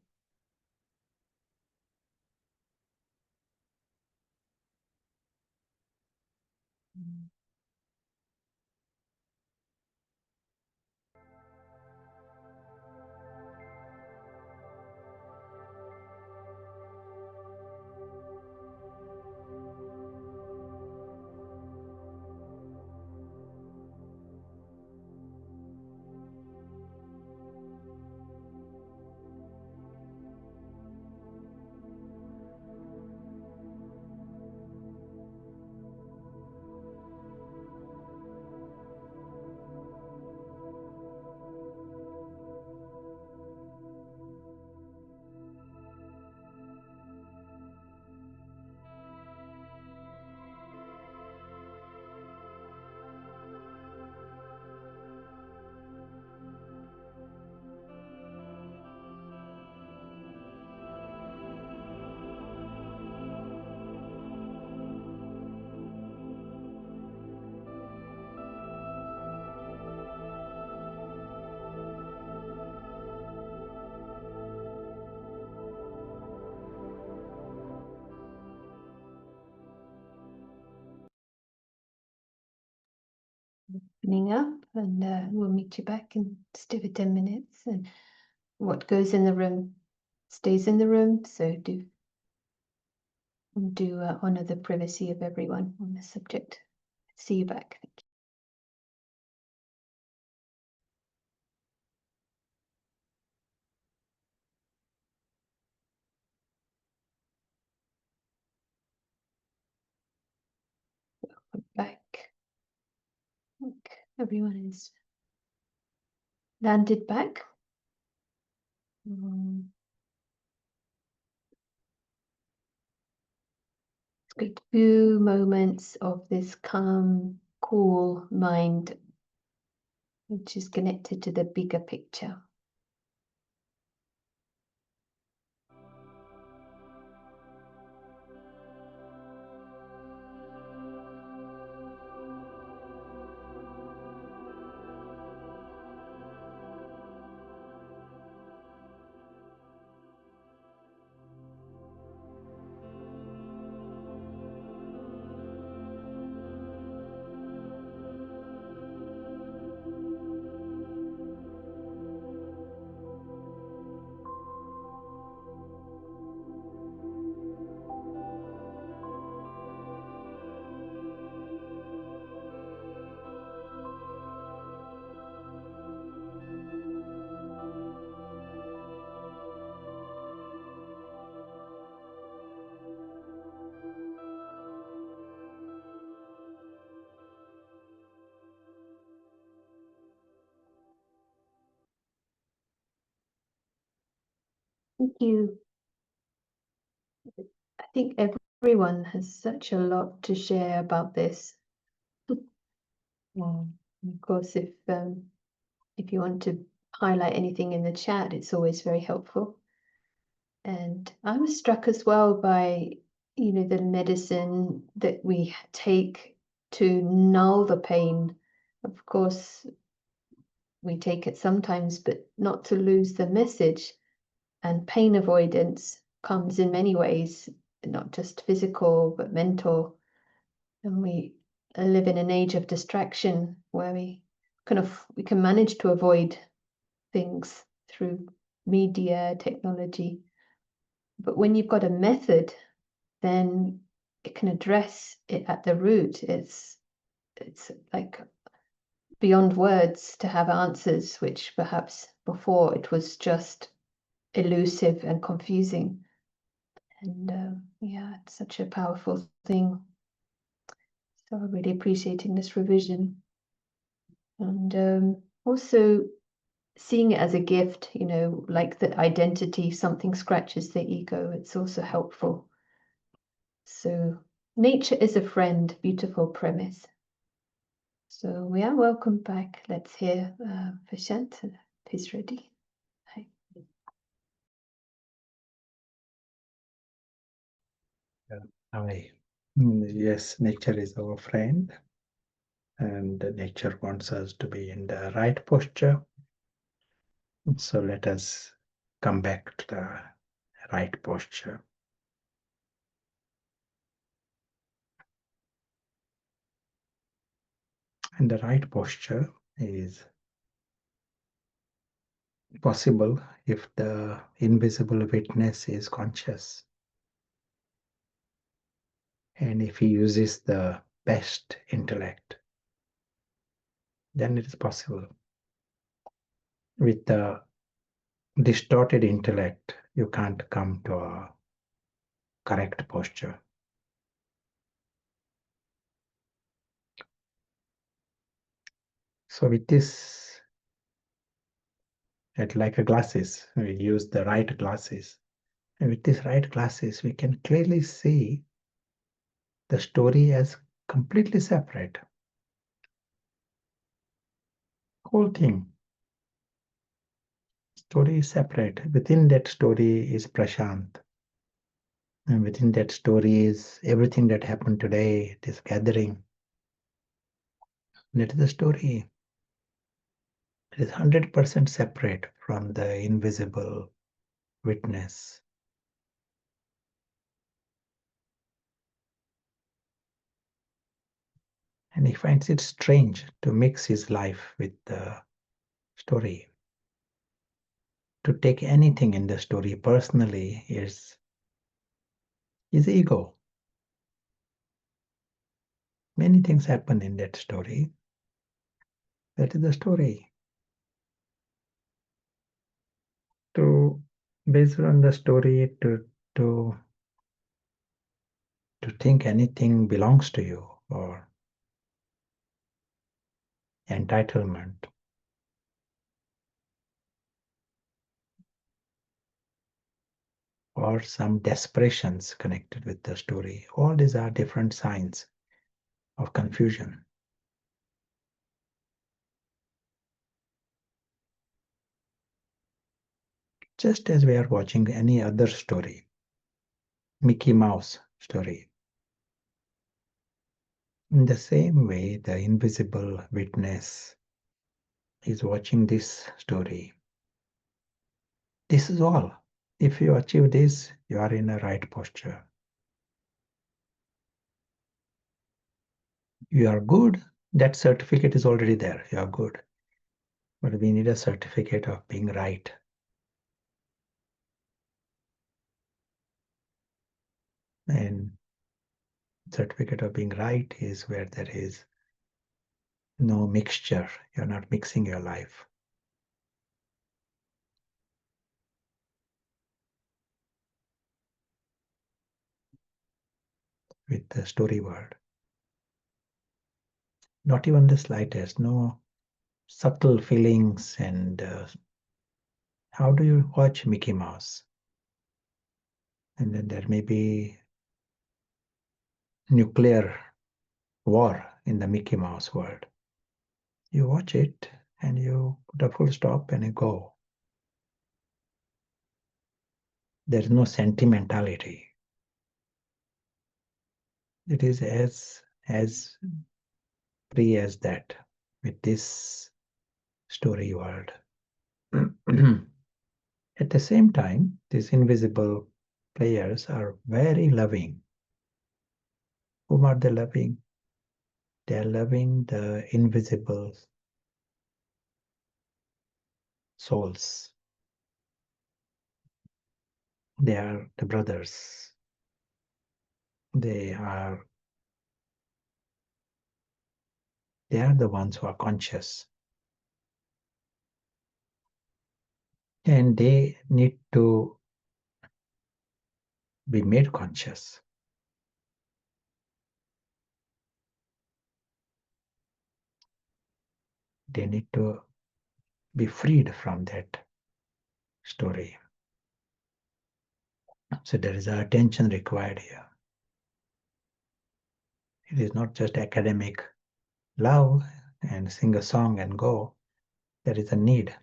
Opening up, and we'll meet you back in just over 10 minutes. And what goes in the room stays in the room, so do honor the privacy of everyone on this subject. See you back. Thank you. Welcome back. I think everyone is landed back. Great few moments of this calm, cool mind, which is connected to the bigger picture. Thank you. I think everyone has such a lot to share about this. Of course, if you want to highlight anything in the chat, it's always very helpful. And I was struck as well by, the medicine that we take to null the pain. Of course, we take it sometimes, but not to lose the message. And pain avoidance comes in many ways, not just physical, but mental. And we live in an age of distraction where we can manage to avoid things through media, technology. But when you've got a method, then it can address it at the root. It's like beyond words to have answers, which perhaps before it was just elusive and confusing. And yeah, it's such a powerful thing. So I'm really appreciating this revision. And also seeing it as a gift, like the identity, something scratches the ego, it's also helpful. So nature is a friend, beautiful premise. So we are welcome back. Let's hear Vishant, if he's ready. Hi. Hi. Yes, nature is our friend, and nature wants us to be in the right posture. So let us come back to the right posture. And the right posture is possible if the invisible witness is conscious. And if he uses the best intellect, then it is possible. With the distorted intellect, you can't come to a correct posture. So with this, like a glasses, we use the right glasses. And with these right glasses, we can clearly see the story as completely separate. Whole thing. Story is separate. Within that story is Prashant. And within that story is everything that happened today, this gathering. That is the story. It is 100% separate from the invisible witness. And he finds it strange to mix his life with the story. To take anything in the story personally is his ego. Many things happen in that story. That is the story. To based on the story, to think anything belongs to you or entitlement or some desperations connected with the story. All these are different signs of confusion. Just as we are watching any other story, Mickey Mouse story. In the same way, the invisible witness is watching this story. This is all. If you achieve this, you are in a right posture. You are good. That certificate is already there. You are good. But we need a certificate of being right. And certificate of being right is where there is no mixture. You're not mixing your life. With the story world. Not even the slightest, no subtle feelings. And how do you watch Mickey Mouse? And then there may be nuclear war in the Mickey Mouse world. You watch it and you put a full stop and you go. There is no sentimentality. It is as free as that with this story world. At the same time, these invisible players are very loving. Whom are they loving? They are loving the invisible souls. They are the brothers. They are the ones who are conscious. And they need to be made conscious. They need to be freed from that story. So there is attention required here. It is not just academic love and sing a song and go. There is a need.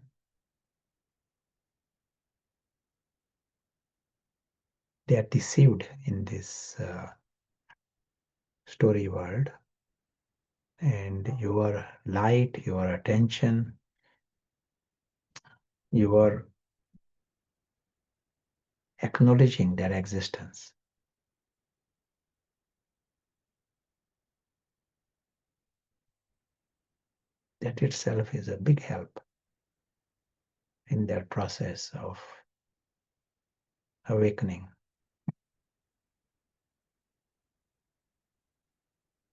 They are deceived in this story world. And your light, your attention, your acknowledging their existence. That itself is a big help in their process of awakening.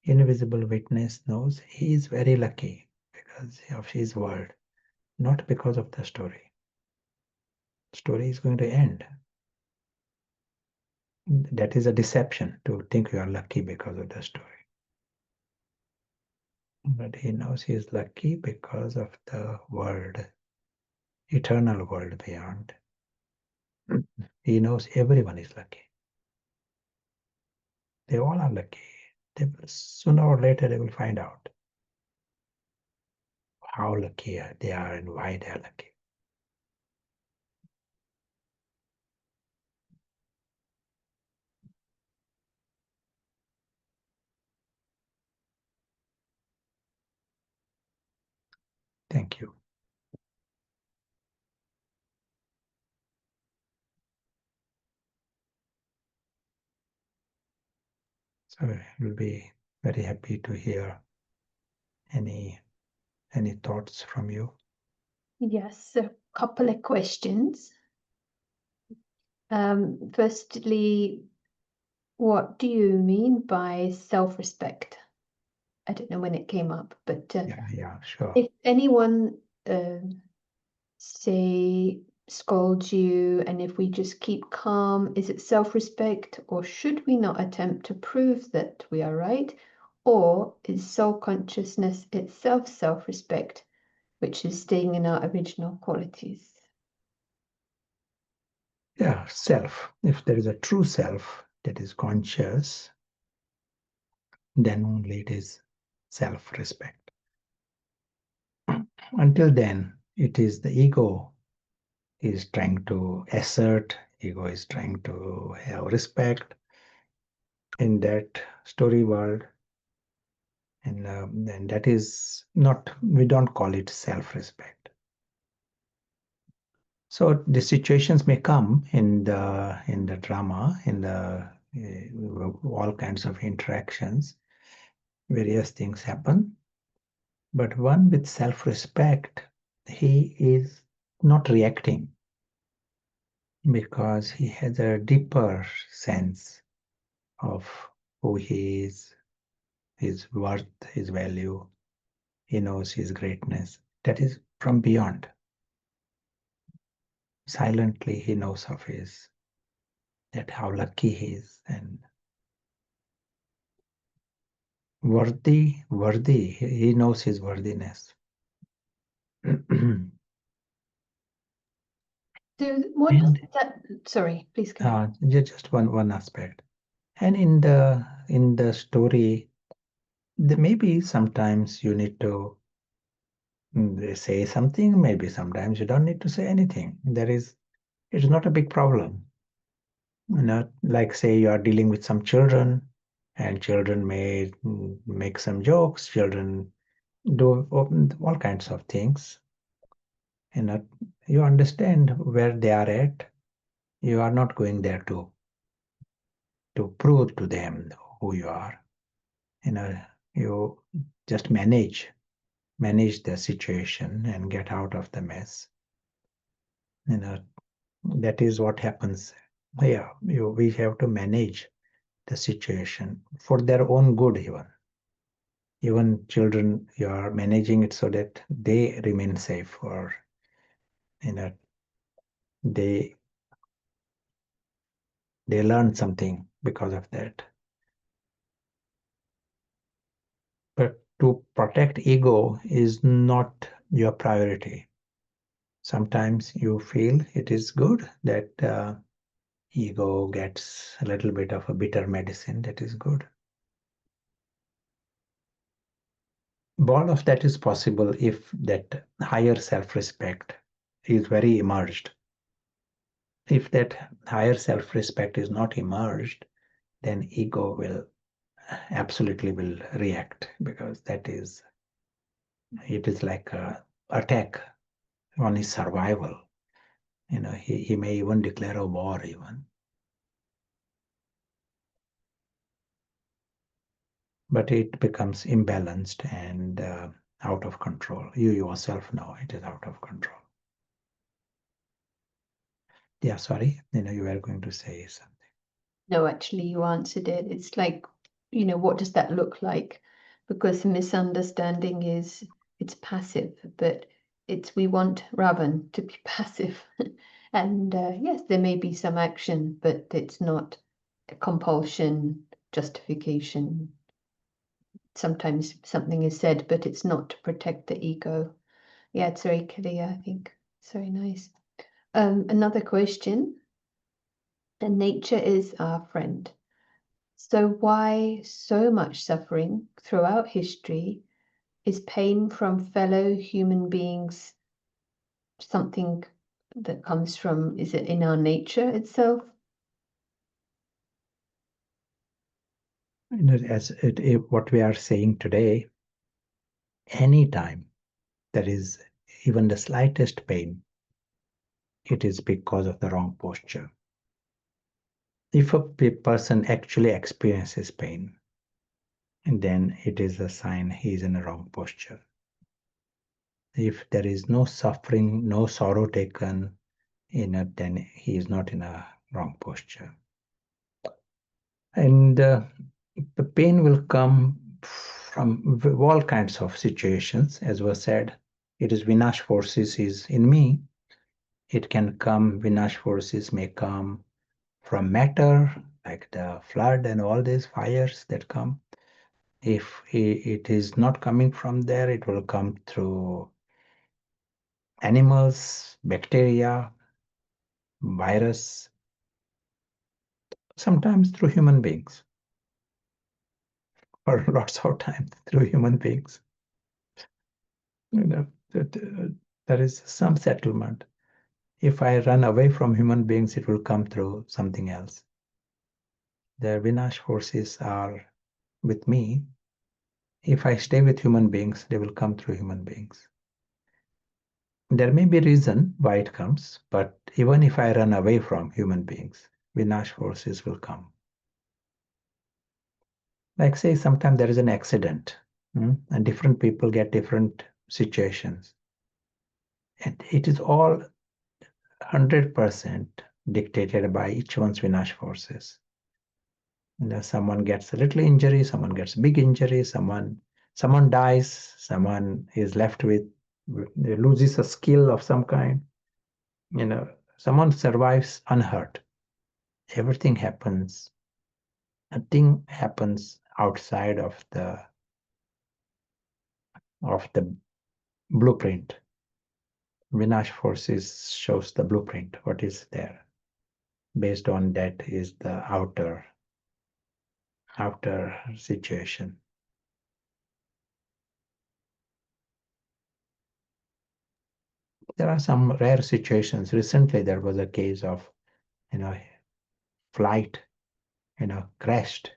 Invisible witness knows he is very lucky because of his world, not because of the story. The story is going to end. That is a deception to think you are lucky because of the story. But he knows he is lucky because of the world, eternal world beyond. He knows everyone is lucky. They all are lucky. Sooner or later they will find out how lucky they are and why they are lucky. Thank you. So we'll be very happy to hear any thoughts from you. Yes, a couple of questions. Firstly, what do you mean by self-respect? I don't know when it came up, but Yeah, sure. if anyone say scolds you, and if we just keep calm, is it self-respect, or should we not attempt to prove that we are right? Or is soul consciousness itself self-respect, which is staying in our original qualities? Yeah, self. If there is a true self that is conscious, then only it is self-respect. Until then, it is the ego is trying to assert, ego is trying to have respect in that story world. And that is not, we don't call it self-respect. So the situations may come in the drama, in the all kinds of interactions, various things happen. But one with self-respect, he is not reacting because he has a deeper sense of who he is, his worth, his value. He knows his greatness. That is from beyond. Silently he knows of his, that how lucky he is and worthy. He knows his worthiness. So what does that, sorry, please continue. Just one aspect. And in the story, maybe sometimes you need to say something, maybe sometimes you don't need to say anything. It's not a big problem. Like say you are dealing with some children, and children may make some jokes, children do all kinds of things. You understand where they are at. You are not going there to prove to them who you are. You just manage the situation and get out of the mess. That is what happens. Yeah, we have to manage the situation for their own good. Even children, you are managing it so that they remain safe, or they learn something because of that. But to protect ego is not your priority. Sometimes you feel it is good that ego gets a little bit of a bitter medicine. That is good. All of that is possible if that higher self-respect is very emerged. If that higher self-respect is not emerged, then ego will absolutely will react, because it is like a attack on his survival. He may even declare a war even. But it becomes imbalanced and out of control. You yourself know it is out of control. Yeah, sorry, you were going to say something. No, actually, you answered it. It's like, what does that look like? Because the misunderstanding is it's passive, but we want Ravan to be passive. And yes, there may be some action, but it's not a compulsion, justification. Sometimes something is said, but it's not to protect the ego. Yeah, it's very clear, I think. It's very nice. Another question. And nature is our friend. So why so much suffering throughout history? Is pain from fellow human beings something that comes from, is it in our nature itself? As what we are saying today, anytime there is even the slightest pain, it is because of the wrong posture. If a person actually experiences pain, and then it is a sign he is in a wrong posture. If there is no suffering, no sorrow taken in it, then he is not in a wrong posture. And the pain will come from all kinds of situations. As was said, it is Vinash forces is in me. It can come, Vinash forces may come from matter, like the flood and all these fires that come. If it is not coming from there, it will come through animals, bacteria, virus, sometimes through human beings, or lots of times through human beings. There is some settlement. If I run away from human beings, it will come through something else. The Vinash forces are with me. If I stay with human beings, they will come through human beings. There may be a reason why it comes, but even if I run away from human beings, Vinash forces will come. Like say, sometimes there is an accident, and different people get different situations. And it is all 100% dictated by each one's Vinash forces. Someone gets a little injury, someone gets big injury, someone dies, someone is left with loses a skill of some kind. Someone survives unhurt. Everything happens. Nothing happens outside of the blueprint. Vinash forces shows the blueprint, what is there. Based on that is the outer situation. There are some rare situations. Recently, there was a case of, flight, crashed.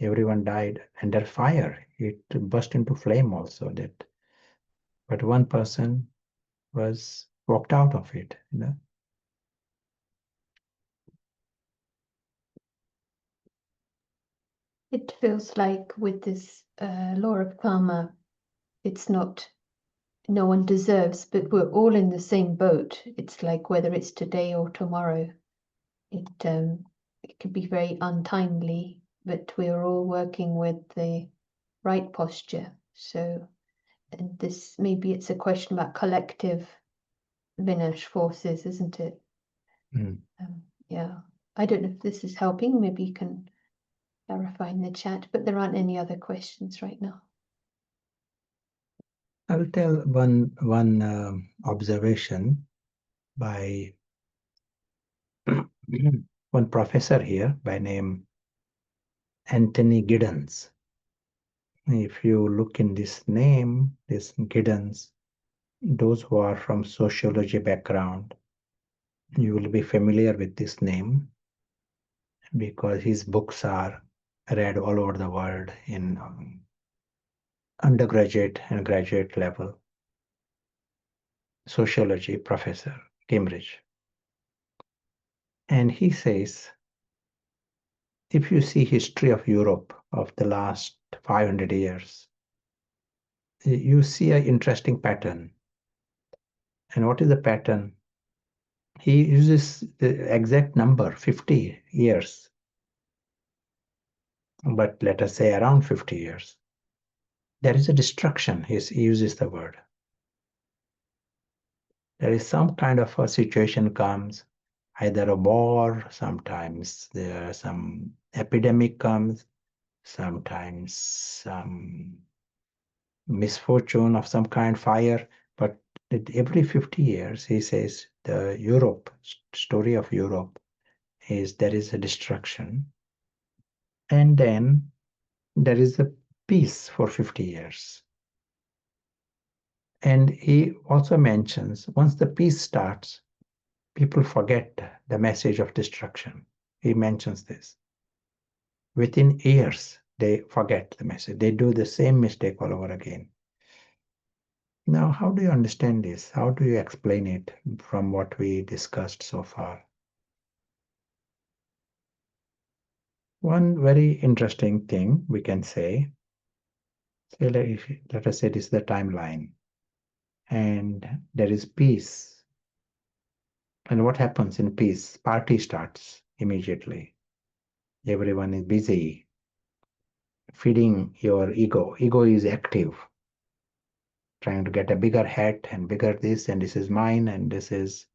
Everyone died under fire. It burst into flame also. But one person was walked out of it. It feels like with this law of karma, it's not no one deserves, but we're all in the same boat. It's like whether it's today or tomorrow. It could be very untimely, but we're all working with the right posture. So, and this maybe it's a question about collective Vinash forces, isn't it? Yeah, I don't know if this is helping. Maybe you can clarify in the chat, but there aren't any other questions right now. I'll tell one observation by one professor here by name Anthony Giddens. If you look in this name, this Giddens, those who are from sociology background, you will be familiar with this name because his books are read all over the world in undergraduate and graduate level. Sociology professor, Cambridge. And he says, if you see history of Europe of the last 500 years, you see an interesting pattern. And what is the pattern? He uses the exact number, 50 years. But let us say around 50 years. There is a destruction, he uses the word. There is some kind of a situation comes, either a war, sometimes there some epidemic comes, sometimes some misfortune of some kind, fire, but every 50 years, he says, the story of Europe is there is a destruction, and then there is a peace for 50 years. And he also mentions once the peace starts, people forget the message of destruction. He mentions this. Within years, they forget the message. They do the same mistake all over again. Now, how do you understand this? How do you explain it from what we discussed so far? One very interesting thing we can say, let us say this is the timeline, and there is peace. And what happens in peace? Party starts immediately. Everyone is busy feeding your ego. Ego is active, trying to get a bigger hat and bigger this, and this is mine, and this is,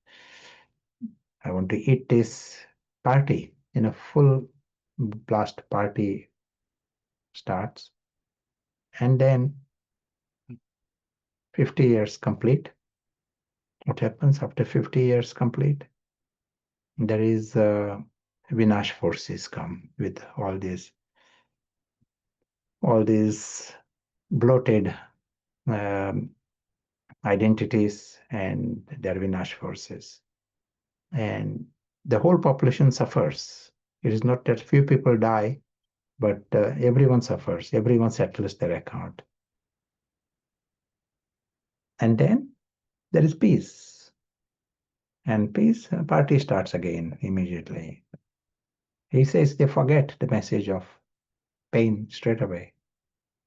I want to eat this. Party, in a full blast party starts, and then 50 years complete. What happens after 50 years complete? there is Vinash forces come with all these bloated um, identities and their Vinash forces. And the whole population suffers. It is not that few people die, but everyone suffers. Everyone settles their account. And then there is peace. And peace party starts again immediately. He says they forget the message of pain straight away.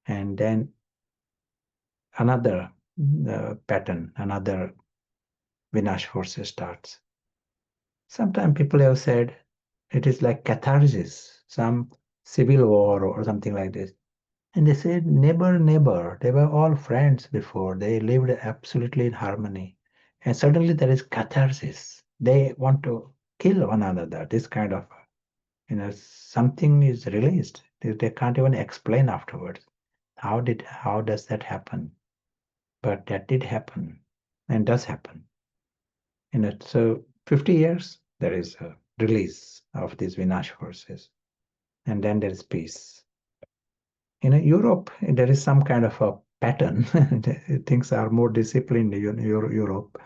And then another pattern, another Vinash force starts. Sometimes people have said it is like catharsis, some civil war or something like this. And they said, neighbor, neighbor, they were all friends before. They lived absolutely in harmony. And suddenly there is catharsis. They want to kill one another. This kind of, something is released. They can't even explain afterwards. How does that happen? But that did happen and does happen. So 50 years, there is a release of these Vinash forces. And then there is peace. In Europe, there is some kind of a pattern. Things are more disciplined in Europe,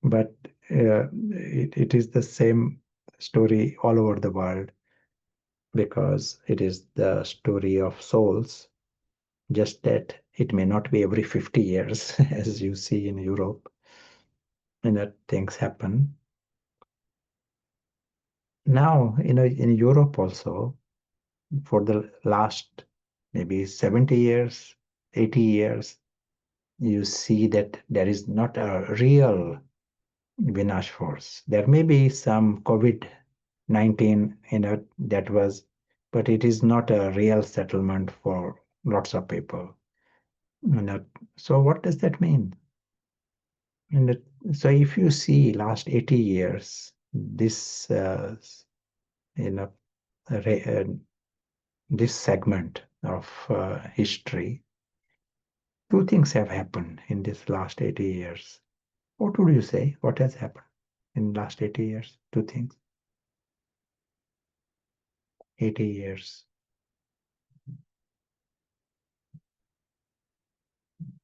but it is the same story all over the world because it is the story of souls, just that it may not be every 50 years as you see in Europe, and that things happen. Now, in Europe also, for the last maybe 70 years, 80 years, you see that there is not a real Vinash force. There may be some COVID-19 that was, but it is not a real settlement for lots of people. So what does that mean? So if you see last 80 years, this you know this segment of history, two things have happened in this last 80 years. What would you say? What has happened in last 80 years? Two things. 80 years.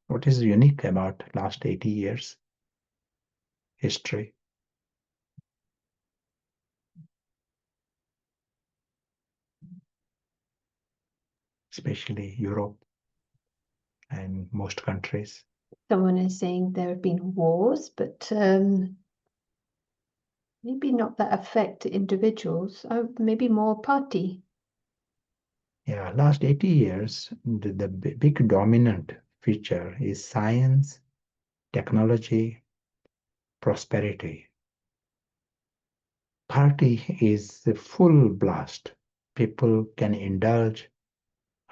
What is unique about last 80 years history? Especially Europe and most countries. Someone is saying there have been wars, but maybe not that affect individuals. Maybe more party. Yeah, last 80 years, the big dominant feature is science, technology, prosperity. Party is the full blast. People can indulge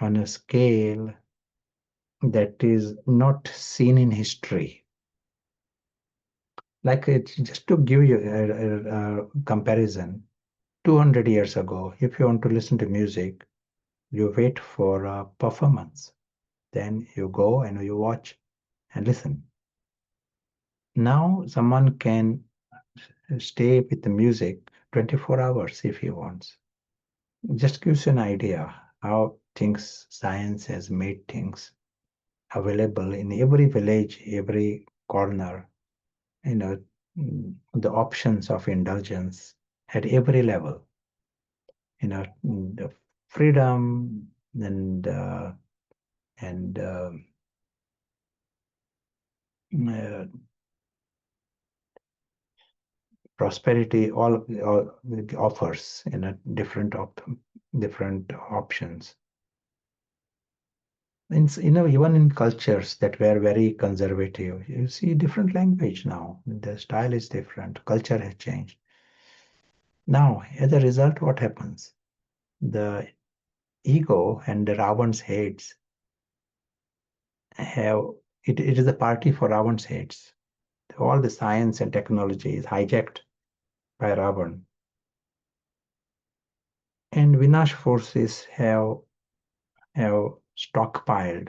on a scale that is not seen in history. Like just to give you a comparison, 200 years ago, if you want to listen to music, you wait for a performance. Then you go and you watch and listen. Now someone can stay with the music 24 hours if he wants. Just gives you an idea how science has made things available in every village, every corner, the options of indulgence at every level, the freedom and uh, prosperity all offers different options. Even in cultures that were very conservative, you see different language now. The style is different. Culture has changed. Now, as a result, what happens? The ego and the Ravan's heads it is a party for Ravan's heads. All the science and technology is hijacked by Ravan. And Vinash forces have stockpiled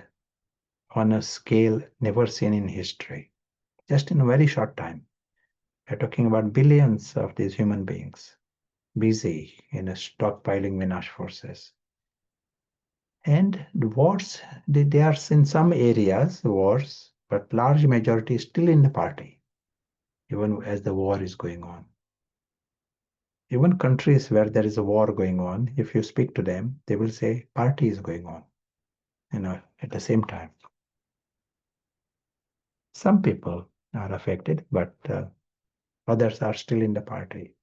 on a scale never seen in history, just in a very short time. We're talking about billions of these human beings busy in a stockpiling Vinash forces. And the wars, they are in some areas, wars, but large majority is still in the party, even as the war is going on. Even countries where there is a war going on, if you speak to them, they will say party is going on, at the same time. Some people are affected, but others are still in the party.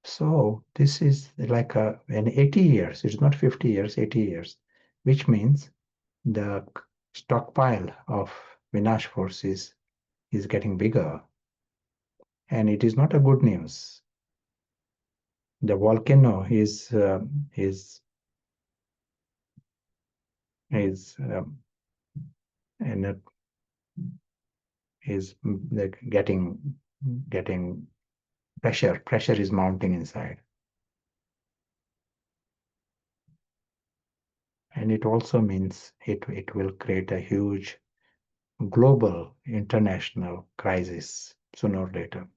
So this is like an 80 years, it's not 50 years, 80 years, which means the stockpile of Vinash forces is getting bigger. And it is not a good news. The volcano is and it is like getting pressure. Pressure is mounting inside. And it also means it will create a huge global international crisis sooner or later.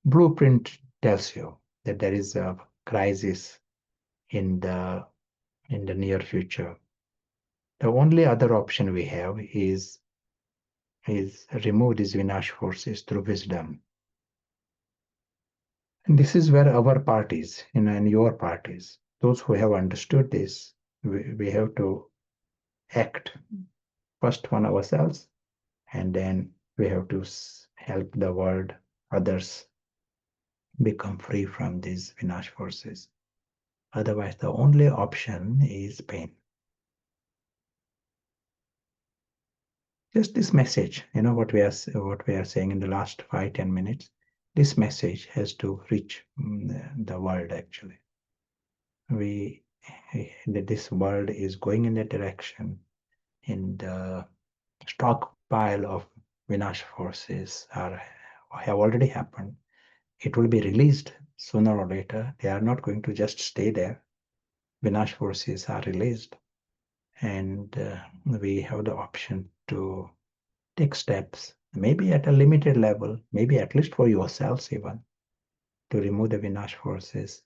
Blueprint tells you that there is a crisis in the near future. The only other option we have is remove these Vinash forces through wisdom. And this is where our parties, and your parties, those who have understood this, we have to act first on ourselves, and then we have to help the world, others, become free from these Vinash forces. Otherwise, the only option is pain. Just this message, what we are saying in the last 5-10 minutes. This message has to reach the world. Actually, this world is going in that direction. In the stockpile of Vinash forces have already happened. It will be released sooner or later. They are not going to just stay there. Vinash forces are released, and we have the option to take steps, maybe at a limited level, maybe at least for yourselves even, to remove the Vinash forces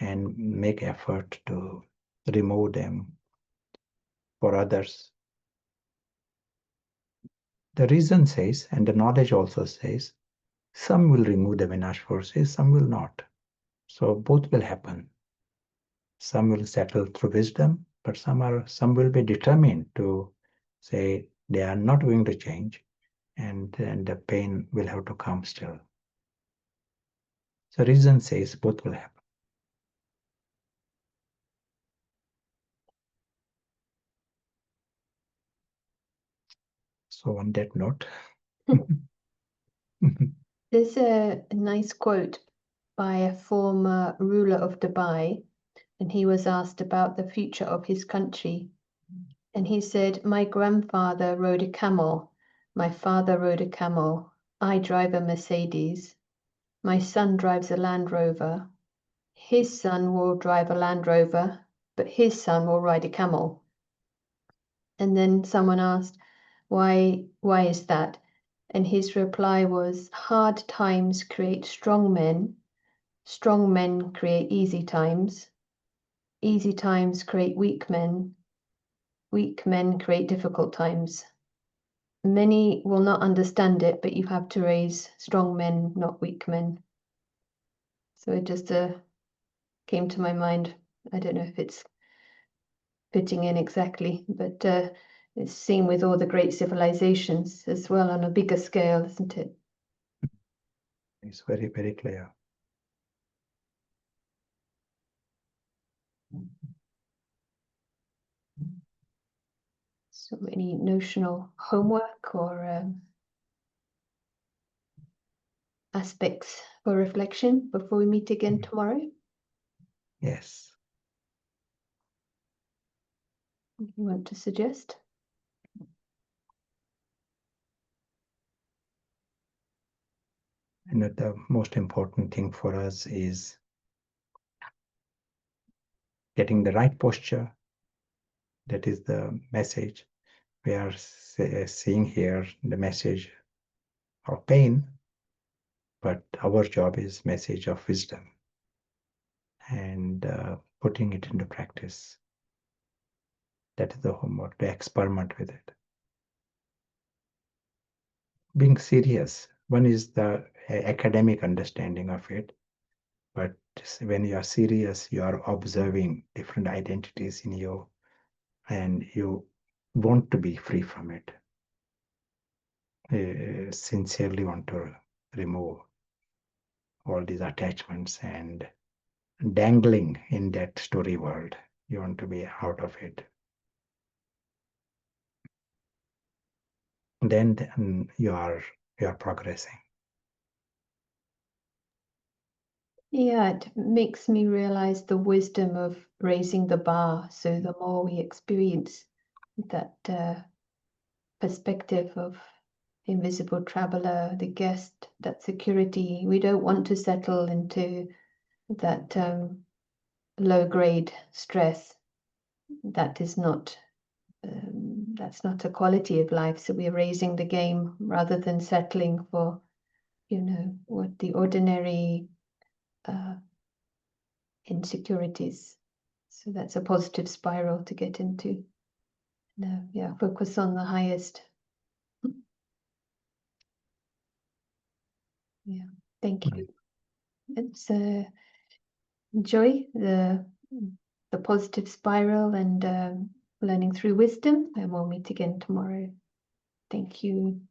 and make effort to remove them for others. The reason says, and the knowledge also says, some will remove the Vinash forces, some will not. So both will happen. Some will settle through wisdom, but some will be determined to say they are not going to change, and the pain will have to come still. So reason says both will happen. So on that note, There's a nice quote by a former ruler of Dubai, and he was asked about the future of his country. And he said, "My grandfather rode a camel, my father rode a camel, I drive a Mercedes, my son drives a Land Rover, his son will drive a Land Rover, but his son will ride a camel." And then someone asked, why is that? And his reply was, "Hard times create strong men create easy times create weak men create difficult times. Many will not understand it, but you have to raise strong men, not weak men." So it just came to my mind. I don't know if it's fitting in exactly, but it's seen with all the great civilizations as well on a bigger scale, isn't it? It's very, very clear. So any notional homework or aspects for reflection before we meet again tomorrow? Yes. You want to suggest? And the most important thing for us is getting the right posture. That is the message. We are seeing here the message of pain, but our job is message of wisdom and putting it into practice. That is the homework, to experiment with it. Being serious, one is the academic understanding of it, but when you are serious, you are observing different identities in you and you want to be free from it. Sincerely want to remove all these attachments and dangling in that story world. You want to be out of it. Then you are progressing. Yeah, it makes me realize the wisdom of raising the bar. So the more we experience that perspective of invisible traveler, the guest, that security, we don't want to settle into that low grade stress. That is not that's not a quality of life. So we're raising the game rather than settling for, what the ordinary insecurities. So that's a positive spiral to get into. No, yeah, focus on the highest. Yeah, thank you. It's enjoy the positive spiral and learning through wisdom, and we'll meet again tomorrow. Thank you.